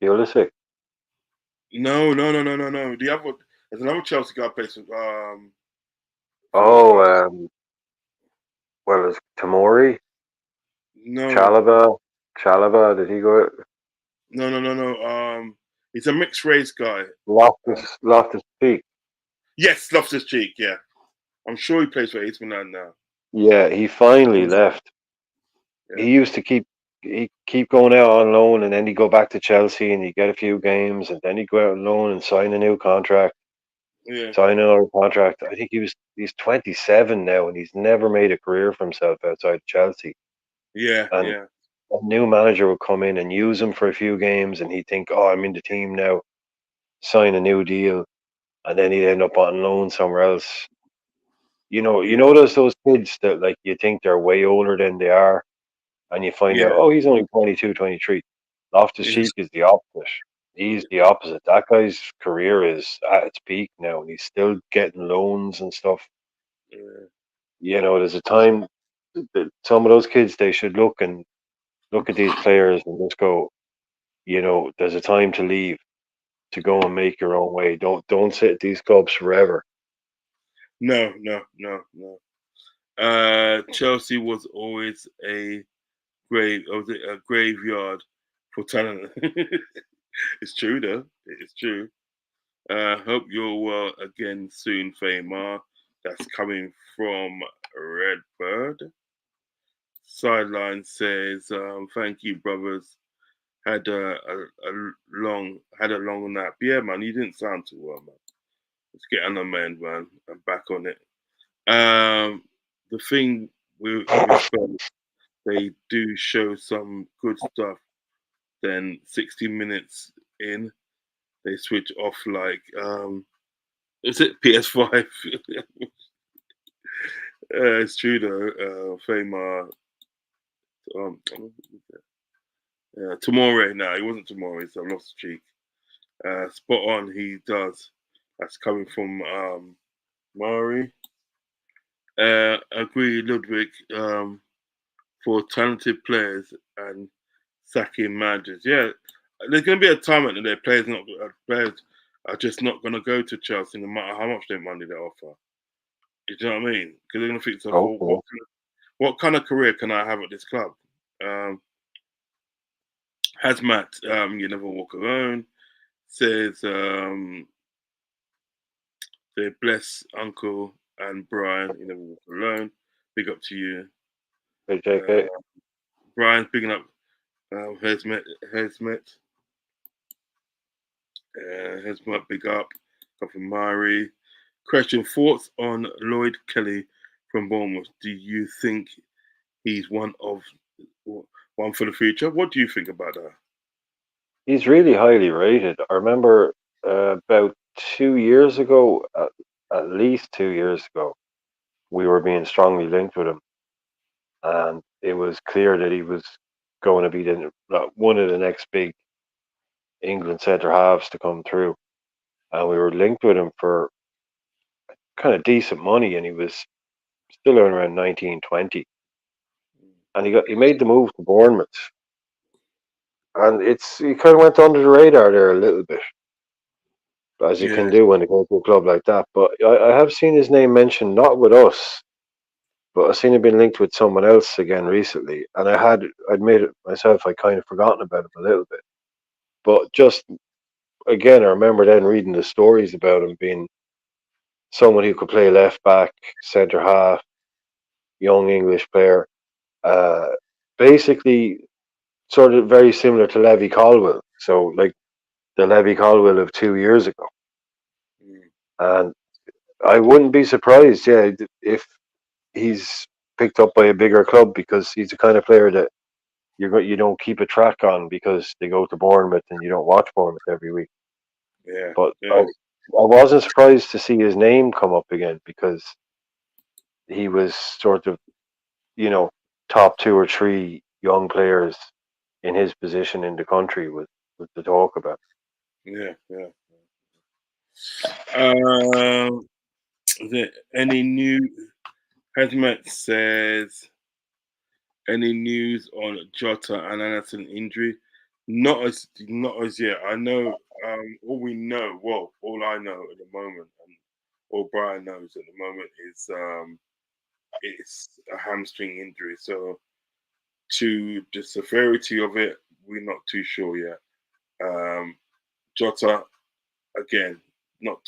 Pulisic. No. There's another Chelsea guy plays Oh, for well, it's Tamori, no, Chalaba. Did he go? no. He's a mixed race guy. Loftus Cheek. Yes, Loftus Cheek. Yeah, I'm sure he plays for AC Milan now. Yeah, he finally Yeah, left. yeah, He used to keep going out on loan, and then he'd go back to Chelsea and he'd get a few games, and then he'd go out on loan and sign a new contract. yeah, Sign another contract. I think he's 27 now, and he's never made a career for himself outside Chelsea. yeah, And yeah, a new manager would come in and use him for a few games, and he'd think, "Oh, I'm in the team now." Sign a new deal, and then he'd end up on loan somewhere else. yeah, Those kids that like you think they're way older than they are, and you find out, yeah, oh, he's only 22, 23. Loftus yes, Cheek is the opposite. He's the opposite. That guy's career is at its peak now, and he's still getting loans and stuff. yeah. There's a time that some of those kids they should look at these players and just go, there's a time to leave, to go and make your own way. Don't sit at these clubs forever. No. Chelsea was always a graveyard for talent. It's true though. It's true. Hope you're well again soon, Famar. That's coming from Redbird. Sideline says, "Thank you, brothers. Had a long nap. Yeah, man. You didn't sound too well, man. Let's get on the mend, man. I'm back on it. The thing with Spurs, they do show some good stuff. Then 60 minutes in, they switch off like is it PS5? It's true though. Fama um tomorrow. No, it wasn't tomorrow. So I lost the cheek. Spot on. He does. That's coming from Murray. Agree, Ludwig. For talented players and sacking managers. Yeah, there's going to be a time when their players are just not going to go to Chelsea no matter how much their money they offer. You know what I mean? Because they're going to think to themselves, well, Hopefully. what kind of career can I have at this club? Um, Hazmat, you never walk alone. Says they bless Uncle and Brian, you never walk alone. Big up to you. Hey, Uh, JK. Brian's picking up Hazmat. Hazmat, big up. Got from Mari. Question: thoughts on Lloyd Kelly from Bournemouth? Do you think he's one for the future? What do you think about that? He's really highly rated. I remember about 2 years ago, at least 2 years ago, we were being strongly linked with him, and it was clear that he was going to be one of the next big England centre halves to come through. And we were linked with him for kind of decent money, and he was still around 19, 20. And he made the move to Bournemouth, and he kind of went under the radar there a little bit, as you can Yeah, do when you go to a club like that. But I have seen his name mentioned, not with us, but I've seen him being linked with someone else again recently. And I'd made it myself, I kind of forgotten about him a little bit. But just again, I remember then reading the stories about him being someone who could play left back, centre half, young English player. Uh, Basically, sort of very similar to Levy Caldwell. So, like the Levy Caldwell of 2 years ago. mm, And I wouldn't be surprised, yeah, if he's picked up by a bigger club, because he's the kind of player that you don't keep a track on because they go to Bournemouth and you don't watch Bournemouth every week. yeah, But I yeah, wasn't surprised to see his name come up again, because he was sort of, you know, top two or three young players in his position in the country with the talk about. yeah, yeah. Um, is there any new? Hazmat says any news on Jota and Allison injury? Not as yet. I know all we know. Well, all I know at the moment, and all Brian knows at the moment is it's a hamstring injury. So to the severity of it, we're not too sure yet. Um, Jota again, not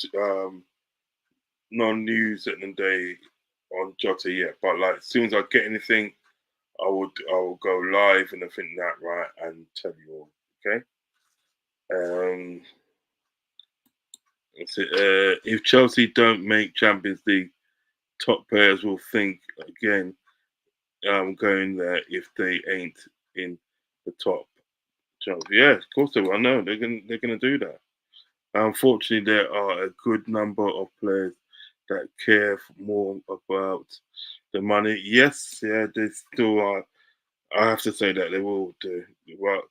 no news at the day on Jota yet. But like as soon as I get anything, I will go live and everything that right and tell you all. Okay. Um, if Chelsea don't make Champions League, top players will think again going there if they ain't in the top. Chelsea. Yeah, of course they will. I know they're gonna do that. Unfortunately, there are a good number of players that care more about the money. Yes, yeah, they still are. I have to say that they will do. Well,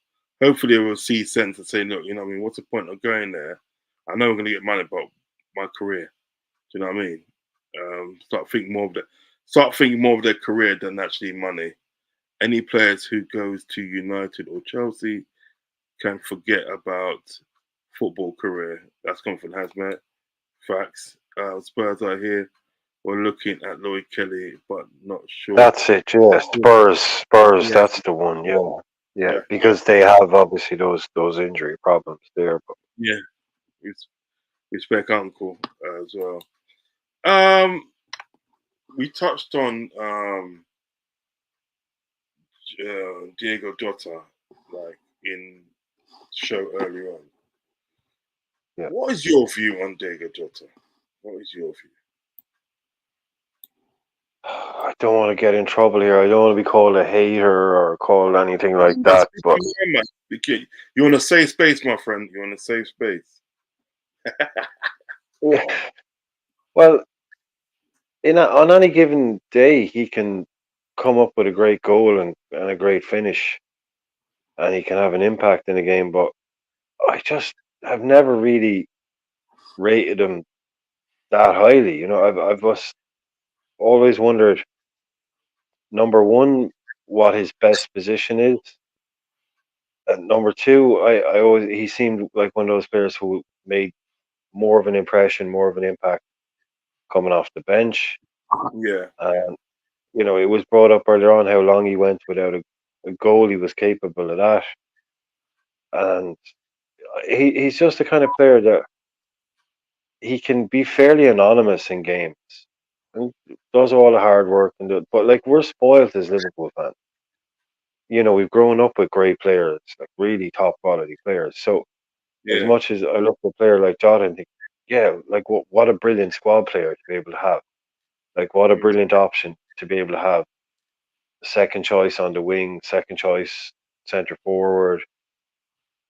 hopefully they will see sense and say, look, you know what I mean, what's the point of going there? I know I'm gonna get money, but my career. Do you know what I mean? Start thinking more of their career than actually money. Any players who goes to United or Chelsea can forget about football career. That's coming from Hazmat. Facts. Spurs are here. We're looking at Lloyd Kelly, but not sure. That's it, yeah. Spurs, Yeah, that's the one, yeah. Yeah, yeah, because they have obviously those injury problems there. But yeah. Respect Uncle as well. Um, we touched on Diego Jota like in show earlier on. yeah, What is your view on Diogo Jota? What is your view? don't want to get in trouble here. I don't want to be called a hater or called anything like that. But You're in a safe space, my friend. You're in a safe space. yeah, well, on any given day, he can come up with a great goal and a great finish, and he can have an impact in the game. But I just have never really rated him that highly. I've just always wondered, number one, what his best position is. And number two, I always he seemed like one of those players who made more of an impression, more of an impact coming off the bench. Yeah. And it was brought up earlier on how long he went without a goal. He was capable of that, and he's just the kind of player that he can be fairly anonymous in games and does all the hard work but like, we're spoiled as Liverpool fans. We've grown up with great players, like really top quality players. So as Yeah. much as I look at a player like Jota and think, yeah, like what a brilliant squad player to be able to have. Like, what a brilliant option to be able to have. Second choice on the wing, second choice centre forward,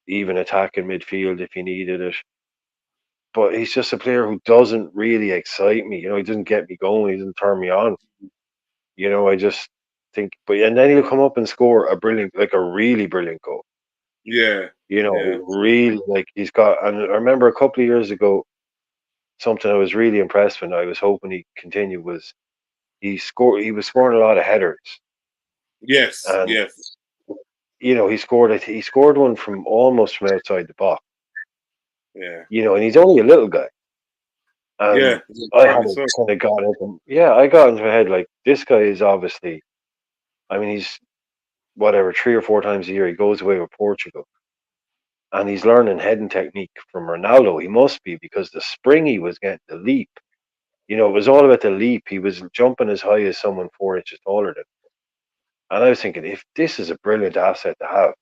even attacking midfield if you needed it. But he's just a player who doesn't really excite me. He doesn't get me going. He doesn't turn me on. I just think, and then he'll come up and score like a really brilliant goal. Yeah. Yeah. Really, like, he's got. And I remember a couple of years ago, something I was really impressed with. I was hoping he'd continue was he scored. He was scoring a lot of headers, Yes. and Yes. he scored it. He scored one from almost from outside the box. Yeah. And he's only a little guy. Yeah. And I had Rightly so. kind of got into yeah, I got into my head like, this guy is obviously. I mean, he's whatever 3 or 4 times a year he goes away with Portugal, and he's learning heading technique from Ronaldo. He must be, because the spring he was getting, the leap. It was all about the leap. He was jumping as high as someone 4 inches taller than him. And I was thinking, if this is a brilliant asset to have,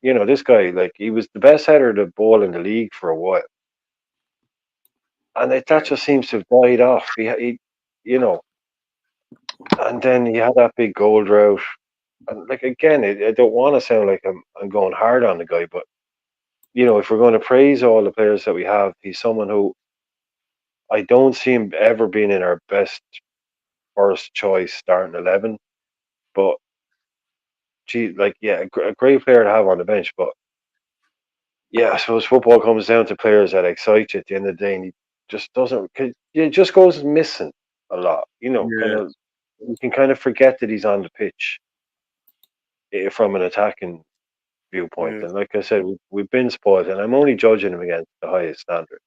this guy, like, he was the best header of the ball in the league for a while. And that Yeah. just seems to have died off. You know, and then he had that big goal drought. And like, again, I don't want to sound like I'm going hard on the guy, but if we're going to praise all the players that we have, he's someone who I don't see him ever being in our best first choice starting 11. But gee, like, yeah, a great player to have on the bench. But yeah, I suppose football comes down to players that excite you at the end of the day, and he just doesn't. It just goes missing a lot. Kind Yeah. of, you can kind of forget that he's on the pitch from an attacking viewpoint. Yeah. And like I said, we've been spoiled, and I'm only judging him against the highest standard.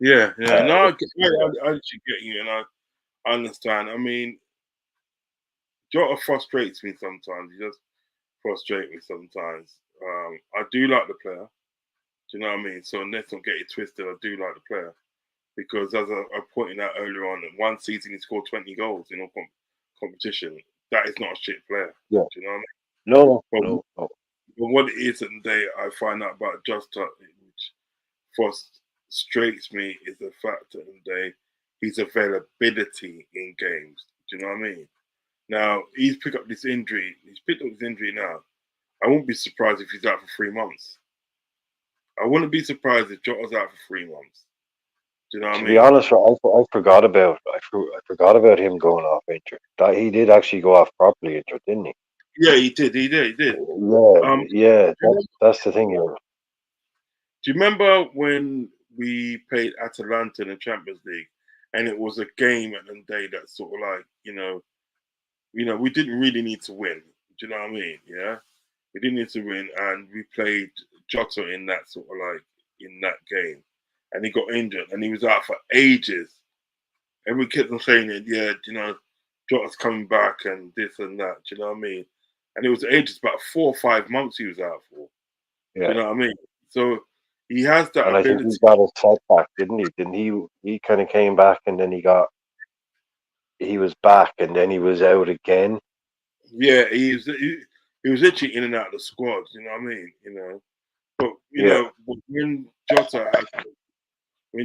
Yeah. Yeah. No, Yeah, I actually get you, and I understand. I mean, Jota frustrates me sometimes. He just frustrates me sometimes. I do like the player. Do you know what I mean? So let's not get it twisted. I do like the player because, as I pointed out earlier on, in one season he scored 20 goals in all competition. That is not a shit player. yeah. Do you know what I mean? No, But, no, no. but what it is at the day I find out about Justa, which frustrates me, is the fact that the day his availability in games. Do you know what I mean? Now he's picked up this injury. He's picked up this injury now. I won't be surprised if he's out for 3 months. I wouldn't be surprised if Jota's out for 3 months. Do you know what I To be mean? honest, I forgot about I forgot about him going off injured. That he did actually go off properly injured, didn't he? Yeah, he did. He did. He did. Yeah, Um, yeah. do you That's the thing here. do you remember when we played Atalanta in the Champions League, and it was a game at the day that sort of like we didn't really need to win. Do you know what I mean? Yeah, we didn't need to win, and we played Jota in that sort of like in that game, and he got injured, and he was out for ages. And we kept on saying it, yeah, Jota's coming back and this and that. Do you know what I mean? And it was ages, about 4 or 5 months he was out for. Do you Yeah, know what I mean? So he has that and I think he ability. got a setback, didn't he? Didn't he? He kind of came back, and then he was back, and then he was out again. Yeah, he was literally in and out of the squad. You know what I mean? But Yeah, When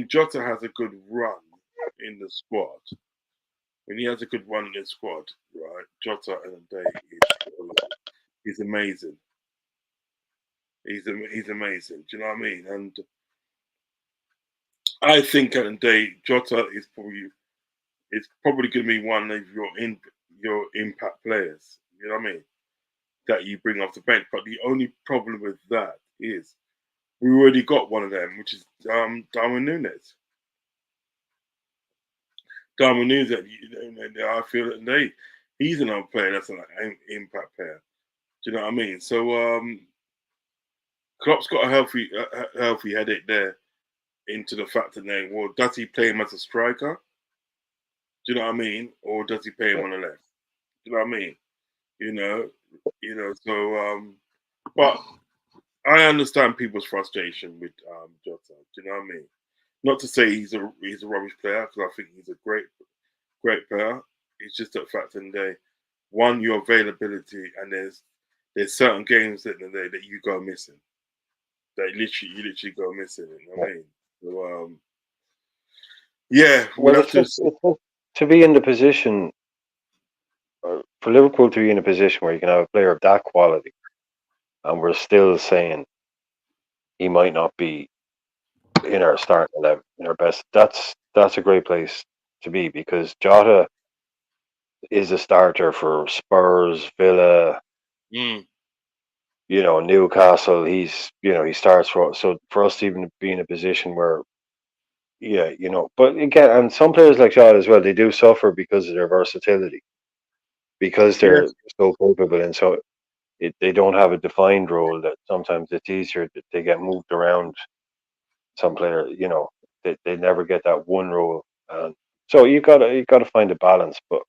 Jota has a good run in the squad, when he has a good one in his squad, right? Jota and Day is amazing. He's amazing. Do you know what I mean? And I think at the day Jota is probably going to be one of your impact players. You know what I mean? That you bring off the bench. But the only problem with that is we already got one of them, which is Darwin Núñez. Darwin Núñez, I feel that he's another player that's an impact player. Do you know what I mean? So Klopp's got a healthy headache there into the fact that well, does he play him as a striker? Do you know what I mean? Or does he play him Yeah. on the left? Do you know what I mean? You know, So, but I understand people's frustration with Jota. Do you know what I mean? Not to say he's a rubbish player, because I think he's a great player. It's just the fact in the day, one, your availability, and there's certain games that that you go missing. That you literally go missing. You know what I mean? So yeah, we'll Well, have to. it's just to be in the position, for Liverpool to be in a position where you can have a player of that quality, and we're still saying he might not be in our starting 11, in our best. That's a great place to be, because Jota is a starter for Spurs, Villa, Mm, Newcastle. He starts for us. So for us to even be in a position where, yeah, but again, and some players like Jota as well, they do suffer because of their versatility, because they're yes, so capable, and so they don't have a defined role. That sometimes it's easier that they get moved around. Some players, they never get that one role, and so you gotta find a balance. But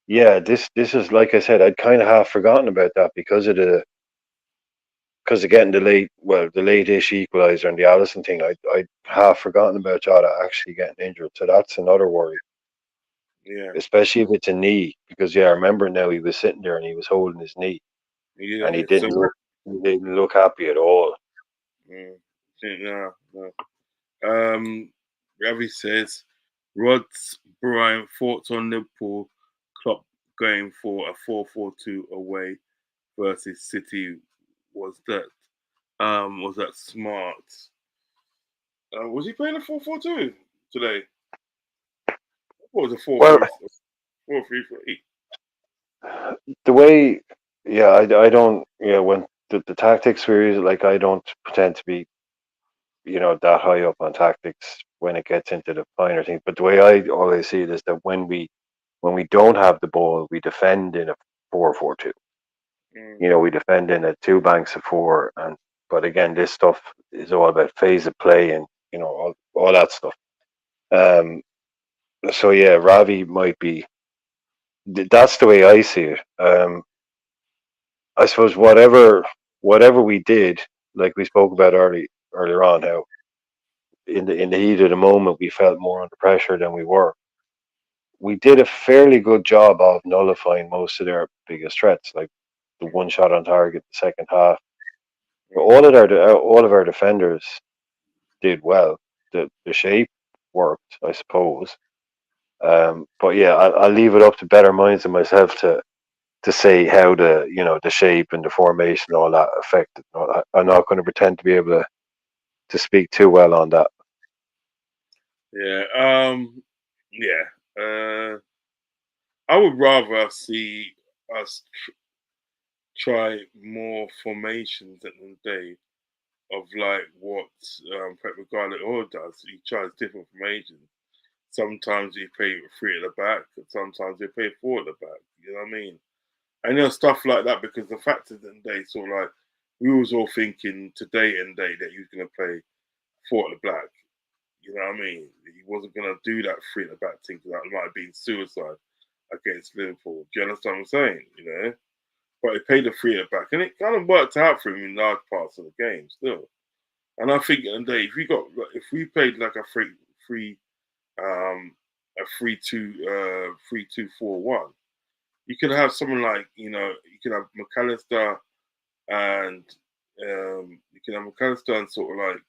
yeah, this is, like I said, I'd kind of half forgotten about that because of getting the late-ish equaliser and the Allison thing. I'd half forgotten about Jota actually getting injured, so that's another worry, yeah, especially if it's a knee. Because yeah, I remember now he was sitting there and he was holding his knee, and yeah. So he didn't look happy at all. mm, no, no. Ravi says, Rod's Brian thoughts on Liverpool Klopp going for a 4-4-2 away versus City. Was that smart? Was he playing a 4-4-2 today? What was a four Well, three 4-3-3? the way, yeah, I don't, yeah, when the tactics were used, like, I don't pretend to be, that high up on tactics when it gets into the finer things. But the way I always see it is that when we don't have the ball, we defend in a 4-4-2. Mm, We defend in a two banks of four, and but again, this stuff is all about phase of play and all that stuff. Um, so yeah, Ravi might be. That's the way I see it. I suppose whatever we did, like we spoke about earlier on, how in the heat of the moment we felt more under pressure than we were. We did a fairly good job of nullifying most of their biggest threats, like the one shot on target, the second half. mm. All of our defenders did well. The shape worked, I suppose. But yeah, I'll leave it up to better minds than myself to say how the shape and the formation and all that affected. I'm not going to pretend to be able to speak too well on that. Yeah. Yeah. I would rather see us try more formations at the day of like what Pep Guardiola does. He tries different formations. Sometimes he play three at the back, and sometimes they play four at the back. You know what I mean? And stuff like that, because the fact is that they sort of like we was all thinking today and day that he was gonna play four at the back. You know what I mean? He wasn't gonna do that three at the back thing, because that might have been suicide against Liverpool. Do you understand what I'm saying? But he played the three at the back, and it kind of worked out for him in large parts of the game still. And I think at the day, if we played like a three um a 3-2 3-2-4-1, you could have someone like you could have McAllister and you can have McAllister and sort of like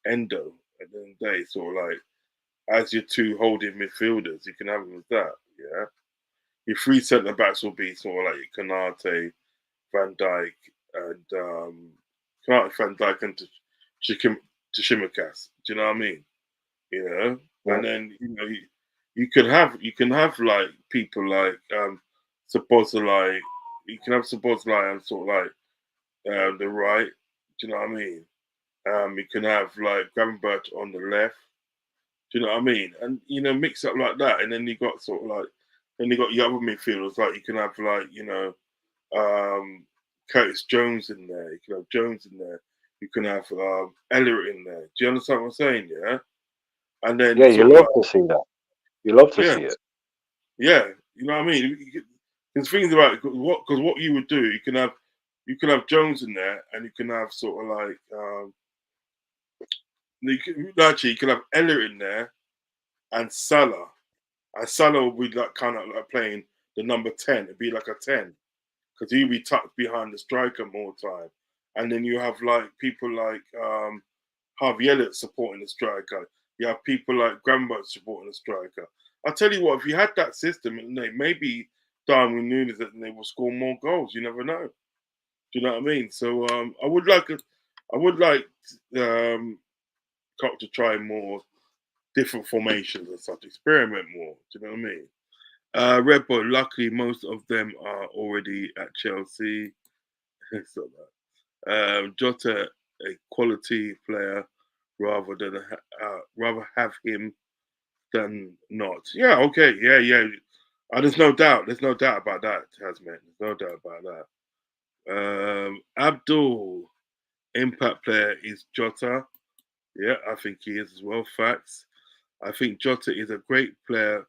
Endo at the end of the day, sort of like as your two holding midfielders. You can have them as that. Yeah. Your three centre backs will be sort of like your Kanate, Van Dijk, and Kanate, Van Dijk, and Tsimikas. Do you know what I mean? You know, Yeah. and then you can have like people like Sabozalai. You can have Sabozalai and sort of like the right. Do you know what I mean? You can have like Gravenberch on the left. Do you know what I mean? And mix up like that, and then you got sort of like, then you got your other midfielders. Like you can have like Curtis Jones in there. You can have Jones in there. You can have Elliott in there. Do you understand what I'm saying? Yeah. And then Yeah, you sort of love like, to see that. You love to yeah, see it. yeah. You know what I mean? There's things about what you would do. You can have Jones in there, and you can have sort of like you can have Elliott in there and Salah. And Salah will be like kind of like playing the number 10. It'd be like a 10 because he'll be tucked behind the striker more time. And then you have like people like Harvey Elliott supporting the striker. You have people like Granberg supporting the striker. I tell you what, if you had that system, maybe Darwin Nunes and they will score more goals. You never know. Do you know what I mean? So I would like Klopp to try more different formations and such, experiment more. Do you know what I mean? Red Bull, luckily, most of them are already at Chelsea. It's not that. Jota, a quality player, rather have him than not. Yeah, okay, yeah. There's no doubt. There's no doubt about that, Tasman. There's no doubt about that. Abdul, impact player is Jota. Yeah, I think he is as well. Facts. I think Jota is a great player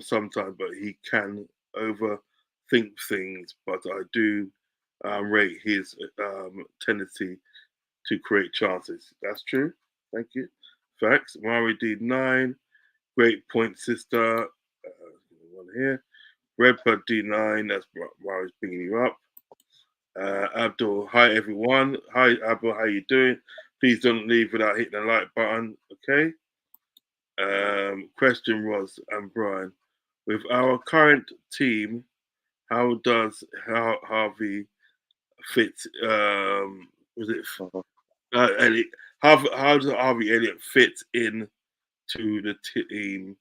sometimes, but he can overthink things. But I do rate his tendency to create chances. That's true. Thank you. Facts. Mari D9, great point, sister. One here. Redbud D9, that's Mari's bringing you up. Abdul, hi everyone. Hi Abdul, how you doing? Please don't leave without hitting the like button, okay? Question Roz and Brian. With our current team, how does Harvey fit? Was it Mhm. Elliot? How does Harvey Elliott fit in to the team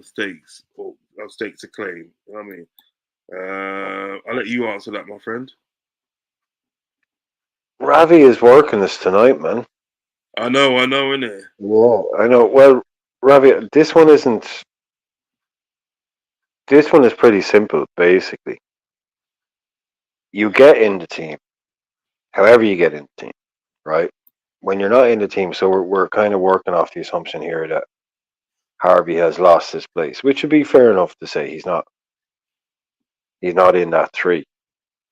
stakes or stakes to claim? You know what I mean? I'll let you answer that, my friend. Ravi is working this tonight, man. I know, innit? Yeah, I know. Well, Ravi, this one isn't. This one is pretty simple, basically. You get in the team, however you get in the team, right? When you're not in the team, so we're kind of working off the assumption here that Harvey has lost his place, which would be fair enough to say he's not in that three.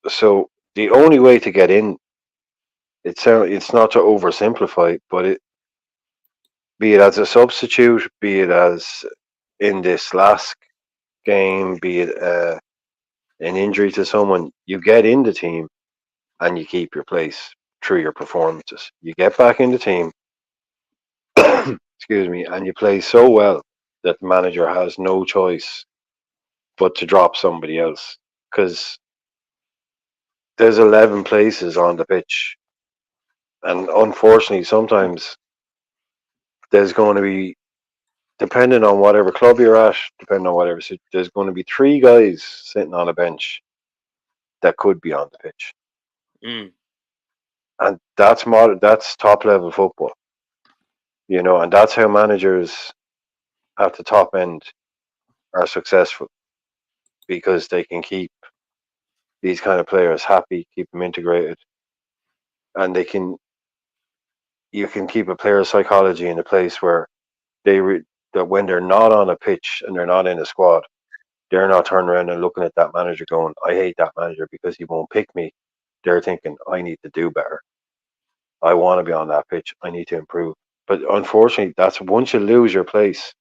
So the only way to get in, it's not to oversimplify, but be it as a substitute, be it as in this last game, be it an injury to someone, you get in the team and you keep your place through your performances. You get back in the team, excuse me, and you play so well that the manager has no choice but to drop somebody else because there's 11 places on the pitch, and unfortunately, sometimes there's going to be, depending on whatever club you're at, depending on whatever, there's going to be three guys sitting on a bench that could be on the pitch, Mm, and that's top level football, and that's how managers at the top end are successful because they can keep these kind of players happy, keep them integrated, and you can keep a player's psychology in a place where that when they're not on a pitch and they're not in a squad, they're not turning around and looking at that manager going, "I hate that manager because he won't pick me." They're thinking, "I need to do better. I want to be on that pitch. I need to improve." But unfortunately, that's once you lose your place,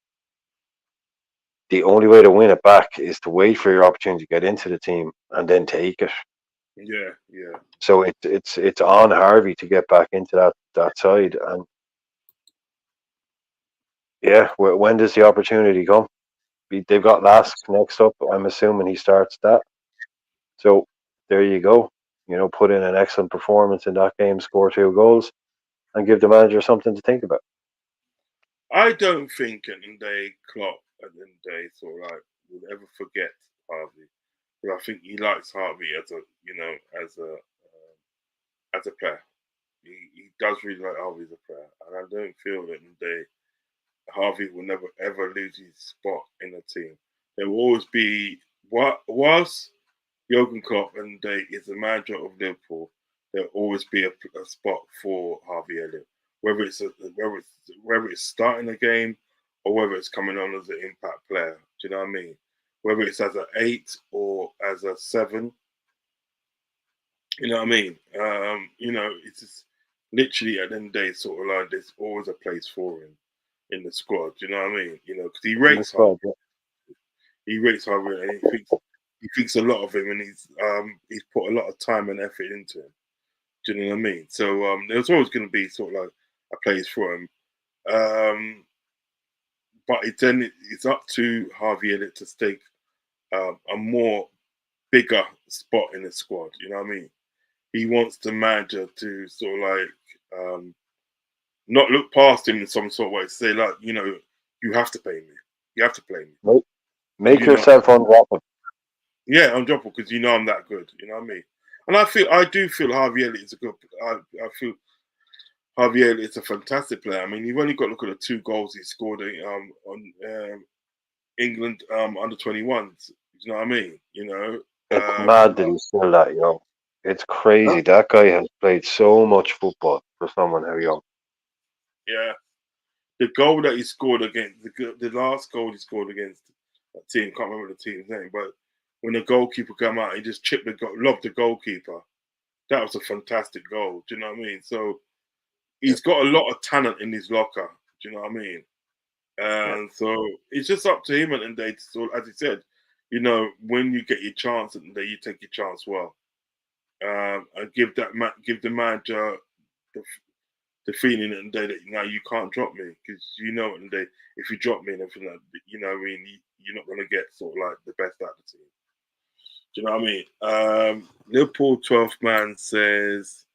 the only way to win it back is to wait for your opportunity to get into the team and then take it. yeah. So it's on Harvey to get back into that side, and Yeah, when does the opportunity come? They've got Lask next up. I'm assuming he starts that. So there you go. Put in an excellent performance in that game, score 2 goals, and give the manager something to think about. I don't think at the end of the day, Klopp at the end of the day sort of like would ever forget Harvey. But I think he likes Harvey as a as a player. He does really like Harvey as a player, and I don't feel that in the day Harvey will never ever lose his spot in the team. There will always be what was Jurgen Klopp and they is the manager of Liverpool. There'll always be a spot for Harvey Elliott, whether it's starting a game or whether it's coming on as an impact player. Do you know what I mean? Whether it's as an 8 or as a 7. You know what I mean? It's just literally at the end of the day, sort of like there's always a place for him in the squad. Do you know what I mean? Because he In the rates Harvey. squad, yeah. He rates Harvey, and he thinks a lot of him, and he's put a lot of time and effort into him. Do you know what I mean? So there's always going to be sort of like a place for him. But it's up to Harvey Elliott to take a more bigger spot in the squad. You know what I mean? He wants the manager to sort of like not look past him in some sort of way. Say like, you have to pay me. You have to play me. Make yourself undroppable. Yeah, undroppable because I'm that good. You know what I mean? And I do feel Harvey Elliott is a good. I feel Harvey Elliott is a fantastic player. I mean, you've only got to look at the 2 goals he scored on England under 21s. You know what I mean? It's mad that he's still that young. It's crazy. That guy has played so much football for someone who young. Yeah, the goal that he scored against the last goal he scored against that team. Can't remember the team's name, but when the goalkeeper came out, he just lobbed the goalkeeper. That was a fantastic goal. Do you know what I mean? So he's got a lot of talent in his locker. Do you know what I mean? And so it's just up to him at the end of the day. So as he said, when you get your chance at the day, you take your chance well, and give the manager the feeling at the day that now you can't drop me because at the day if you drop me and everything, what I mean, you're not going to get sort of like the best out of the team. Do you know what I mean? Liverpool 12th man says,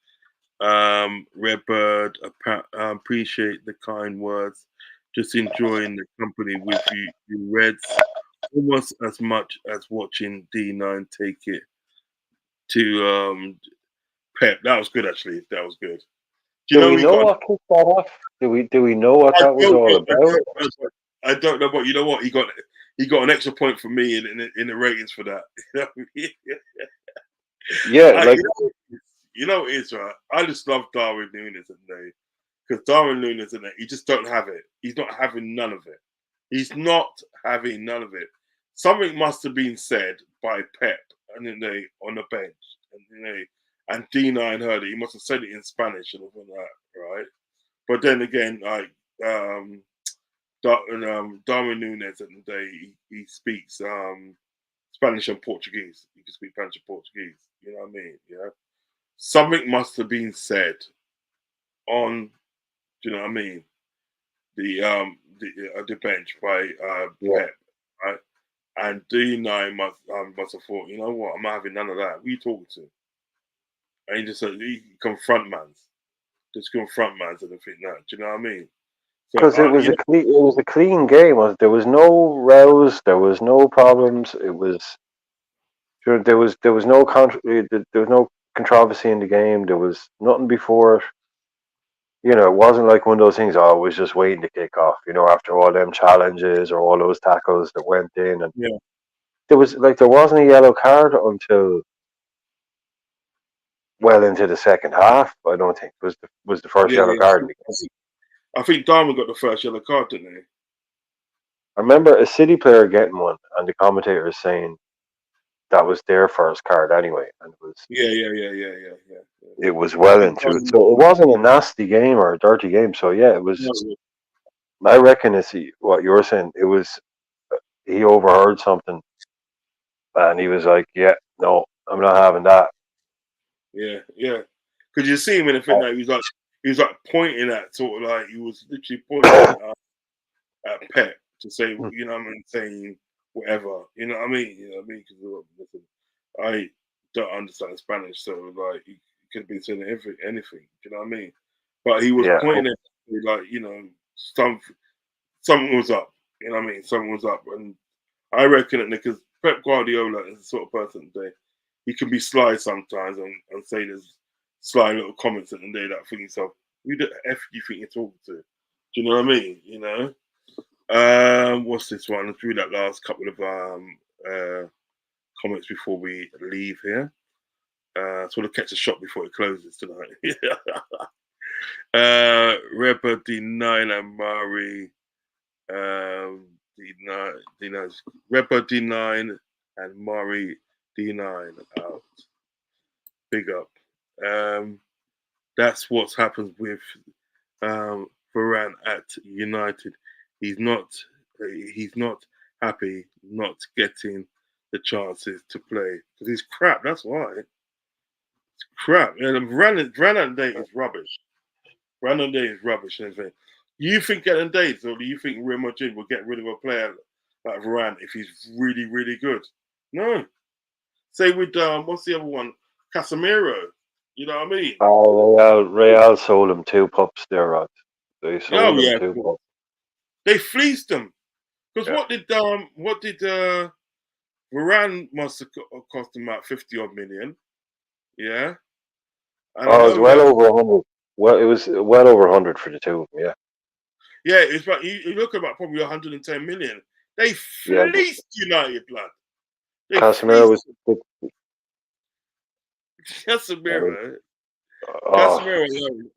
Redbird, appreciate the kind words. Just enjoying the company with you Reds, almost as much as watching D9 take it to Pep. That was good, actually. That was good. Do we know what kicked that off? Do we know what that was all about? I don't know, but you know what? He got an extra point for me in the ratings for that. Yeah, like you know it is, right? I just love Darwin Núñez today because Darwin Núñez in there, he just don't have it. He's not having none of it. He's not having none of it. Something must have been said by Pep and on the bench, and D9 heard it. He must have said it in Spanish and all that, right? But then again, like Darwin Núñez at the day, he speaks Spanish and Portuguese. He can speak Spanish and Portuguese. You know what I mean? Yeah. Something must have been said on, do you know what I mean? The bench by Pep, right? And D9 must have thought, you know what? I'm not having none of that. Who are you talking to? And he just said, he confront mans, just confront mans and everything. That, do you know what I mean? Because it was a clean game. There was no rows. There was no problems. It was sure there was no controversy in the game. There was nothing before it. It wasn't like one of those things. Oh, I was just waiting to kick off. After all them challenges or all those tackles that went in, and there wasn't a yellow card until well into the second half. I don't think was the first yellow card. I think Darwin got the first yellow card, didn't he? I remember a City player getting one, and the commentator is saying that was their first card anyway, and it was it was well into it. So it wasn't a nasty game or a dirty game. So yeah, it was. I reckon it's what you're saying. It was he overheard something, and he was like, "Yeah, no, I'm not having that." Yeah. Because you see him in the thing that he was like pointing at, sort of like he was literally pointing at at Pep to say, you know what I mean, saying whatever, you know what I mean? You know what I mean? Because listen, I don't understand Spanish, so like he could be saying anything, you know what I mean? But he was Yeah. pointing at like, you know, something was up, you know what I mean? Something was up, and I reckon that because Pep Guardiola is the sort of person that he can be sly sometimes and say there's sly little comments at the day that think yourself, who the F do you think you're talking to? Do you know what I mean? You know? What's this one? Let's read that last couple of comments before we leave here. So we'll catch a shot before it closes tonight. Reba D9 and Murray. D9, Reba D9 and Murray D9 out. Big up. That's what happens with Varane at United. He's not happy not getting the chances to play because he's crap. That's why it's crap. Yeah, Varane day is rubbish. Varane day is rubbish. And everything. You think getting dates, or do you think Real Madrid will get rid of a player like Varane if he's really, really good? No. Say with what's the other one? Casemiro. You know what I mean? Oh, Real sold him 2 pups there, Rod. They Oh sold him yeah, 2 pups. they fleeced them. Because Yeah. what did Varane must have cost him about 50 odd million, yeah. And I Oh, it was know well that, over 100. Well, it was well over 100 for the two of them. Yeah. yeah, it's about you look about probably 110 million. They Yeah. fleeced United, blood. They Casemiro fleeced was. I mean, Casemiro. oh,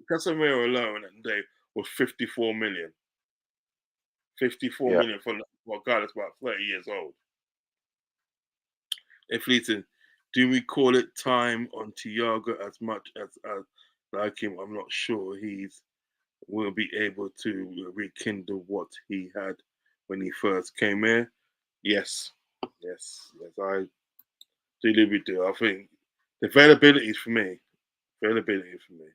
Casemiro alone that day was 54 million. 54 yeah. million for a guy that's about 30 years old. They fleecing. Do we call it time on Thiago as much as like him? I'm not sure he's will be able to rekindle what he had when he first came here. Yes, I really do. I think the availability is for me. Availability is for me.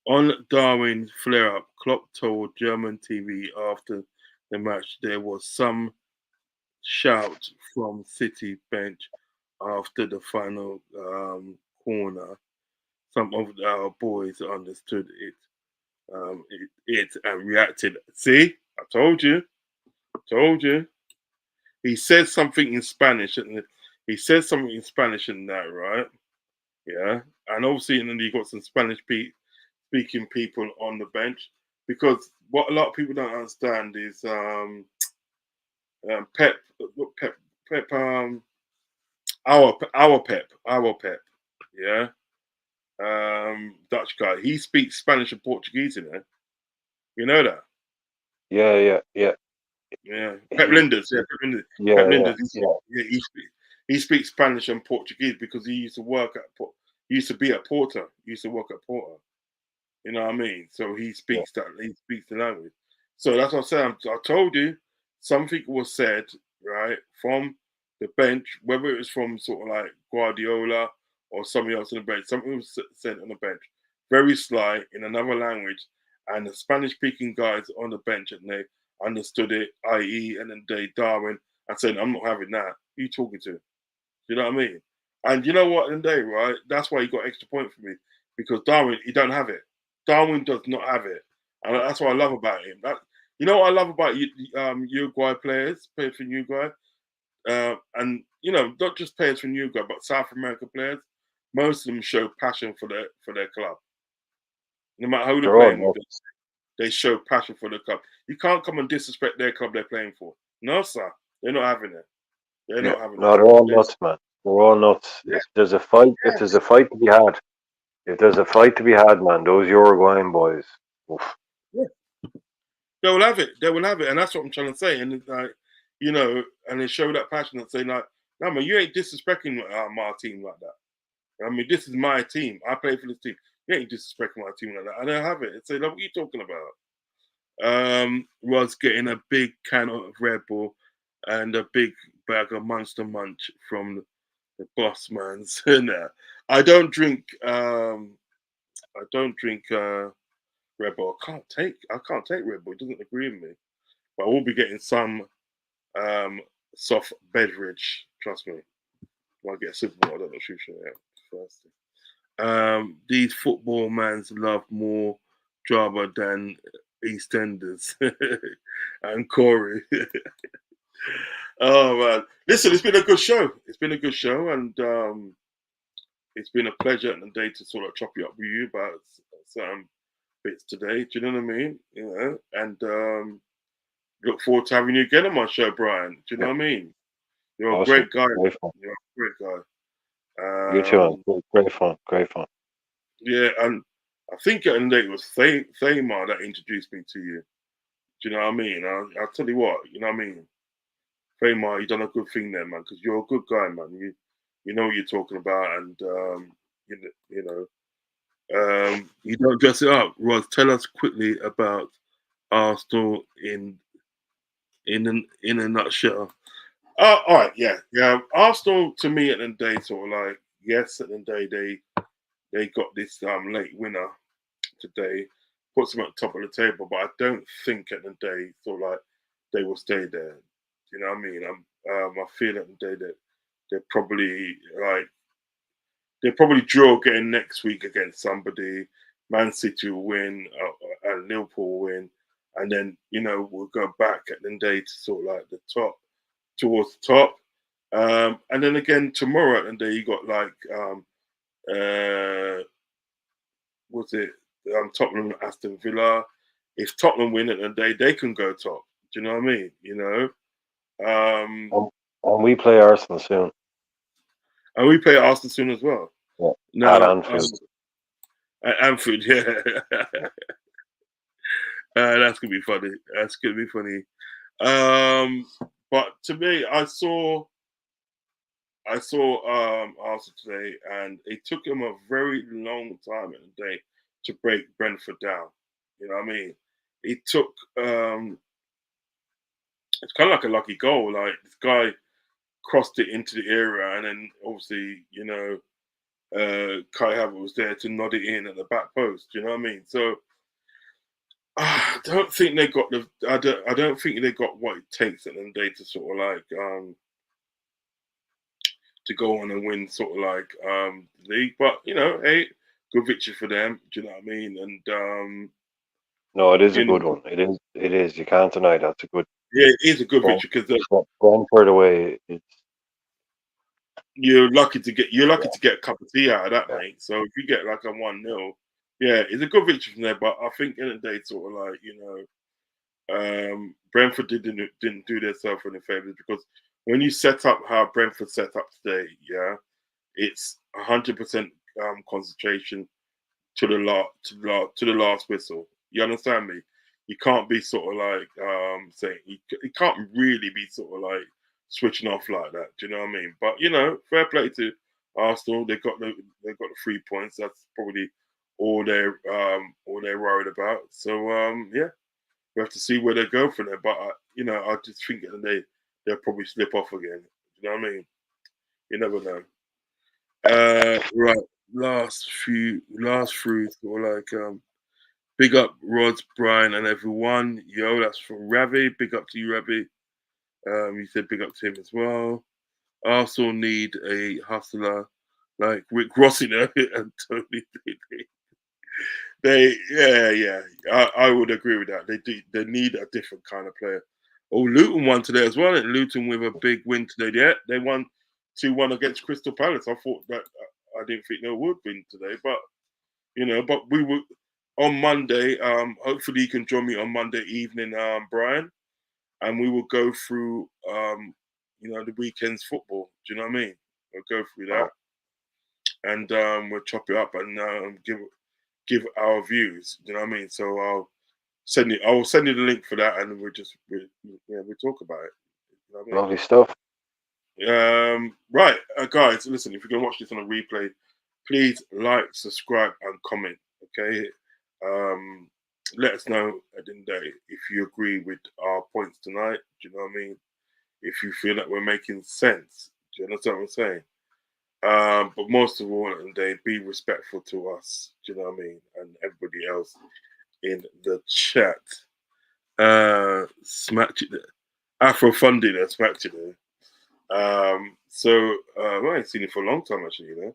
On Darwin's flare-up, Klopp told German TV after the match there was some shout from City bench after the final corner. Some of our boys understood it and reacted. See, I told you. Told you. He said something in Spanish, and he said something in Spanish in that, right? Yeah, and obviously, and then you got some Spanish speaking people on the bench because what a lot of people don't understand is Pep, Pep, Pep, our Pep, yeah, Dutch guy. He speaks Spanish and Portuguese in there. You know that? Yeah. Yeah. Yeah. Yeah, Pep He. Linders. Yeah, Pep Linders. Pep Yeah. Yeah. Linders. Yeah. Yeah, he speaks Spanish and Portuguese because he used to work at. He used to be at Porter. He used to work at Porter. You know what I mean? So he Yeah. speaks that. He speaks the language. So that's what I'm saying. I told you something was said right from the bench, whether it was from sort of like Guardiola or somebody else on the bench. Something was said on the bench, very sly in another language, and the Spanish-speaking guys on the bench and they understood it, i.e., and then they Darwin and said, "I'm not having that." Who you talking to? You know what I mean? And you know what? In the day, right? That's why he got extra point for me because Darwin, he don't have it. Darwin does not have it, and that's what I love about him. That you know what I love about Uruguay players for Uruguay, and you know not just players from Uruguay, but South American players. Most of them show passion for their club. No matter who they're They're all playing with, nuts. they show passion for the club. You can't come and disrespect their club they're playing for. No, sir, they're not having it. They're Yeah. not having No, it. they're all nuts, man. They're all nuts. Yeah, If there's a fight to be had, if there's a fight to be had, man, those Uruguayan boys. Oof. yeah. They will have it. They will have it, and that's what I'm trying to say. And it's like, you know, and they show that passion and say like, "No, man, you ain't disrespecting my team like that. I mean, this is my team. I play for this team. You ain't disrespecting my team like that." And they have it. And say, like, "What are you talking about?" Was getting a big can of Red Bull and a big bag of Monster Munch from the boss man's. I don't drink. I don't drink Red Bull. I can't take Red Bull. It doesn't agree with me. but I will be getting some soft beverage. Trust me. Might get a Super Bowl. I don't know if first. These football mans love more drama than EastEnders and Corey. Oh man, listen, it's been a good show. It's been a good show, and it's been a pleasure and a day to sort of chop you up with you about some bits today. Do you know what I mean? You know, and look forward to having you again on my show, Brian. Do you know Yeah. what I mean? You're a Awesome. great guy. Great fun. You're a great guy. You too. Great fun. Great fun. Yeah, and I think at the end of the day it was Thamar that introduced me to you. Do you know what I mean? I'll tell you what, you know what I mean? Thamar, you done a good thing there, man, because you're a good guy, man. You know what you're talking about, and you don't dress it up. Roz, tell us quickly about Arsenal in a nutshell. All right, yeah. Arsenal to me at the end of the day, sort of like yes, at the end of the day they got this late winner today, puts them at the top of the table, but I don't think at the day sort of like they will stay there. You know what I mean? I feel at the day that they're probably like they'll probably draw again next week against somebody. Man City will win, and Liverpool will win, and then we'll go back at the day to sort of like the top, towards the top, and then again tomorrow at the day you got like what's it Tottenham, Aston Villa. If Tottenham win at the day, they can go top. Do you know what I mean? And we play Arsenal soon. And we play Arsenal soon as well. Yeah. Now, At Anfield. At Anfield, yeah. That's gonna be funny. That's gonna be funny. But to me, I saw Arsenal today, and it took him a very long time in the day to break Brentford down. You know what I mean? It took it's kind of like a lucky goal. Like this guy crossed it into the area, and then obviously Kai Havertz was there to nod it in at the back post. You know what I mean? So I don't think they got the. I don't think they got what it takes at the end of the day to sort of like to go on and win sort of like the league. But hey, good victory for them. Do you know what I mean? And No, it is a you know, good one. It is. It is. You can't deny that's a good. yeah, it is a good victory because Brentford away. It's you're lucky to get yeah, a cup of tea out of that, yeah. mate. So if you get like a 1-0, yeah, it's a good victory from there. But I think in the day, sort of like Brentford didn't do themselves any favors because when you set up how Brentford set up today, yeah, it's 100% concentration to the last whistle. You understand me? You can't be sort of like saying you can't really be sort of like switching off like that. Do you know what I mean? But fair play to Arsenal. They got the 3 points. That's probably all they're worried about. So yeah, we have to see where they go from there. But I just think that they'll probably slip off again. You know what I mean? You never know. Right. Last through sort of like big up Rods, Brian, and everyone. Yo, that's from Ravi. Big up to you, Ravi. You said big up to him as well. Arsenal need a hustler like Rick Ross, and Tony. Yeah. I would agree with that. They need a different kind of player. Oh, Luton won today as well. And Luton with a big win today. Yeah, they won 2-1 against Crystal Palace. I thought that I didn't think they would win today, but but we will on Monday. Hopefully you can join me on Monday evening, Brian, and we will go through the weekend's football. Do you know what I mean? We'll go through that, Oh, and we'll chop it up and give our views. Do you know what I mean? So I will send you the link for that, and we'll talk about it. You know what I mean? lovely stuff. Right, guys, listen, if you're gonna watch this on a replay, please like, subscribe, and comment. Okay. Let us know at the end of the day if you agree with our points tonight. Do you know what I mean? If you feel that we're making sense. Do you understand what I'm saying? But most of all, at the end of the day, be respectful to us. Do you know what I mean? And everybody else in the chat. smacked it there. Afro funding there, smacked it there. So I ain't seen it for a long time actually, you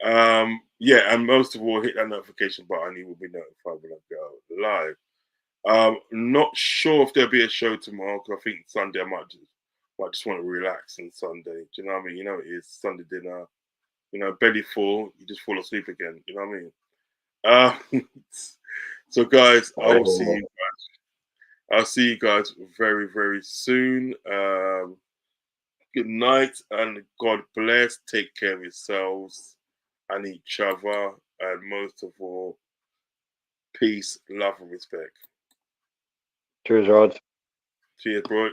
know. Yeah, and most of all, hit that notification button. You will be notified when I go live. Not sure if there'll be a show tomorrow because I think Sunday I might just want to relax on Sunday. Do you know what I mean? You know it is Sunday dinner. You know, belly full, you just fall asleep again. You know what I mean? So guys, I will see you. I'll see you guys very, very soon. Good night and God bless. Take care of yourselves and each other, and most of all, peace, love, and respect. Cheers, Rod. Cheers, bro.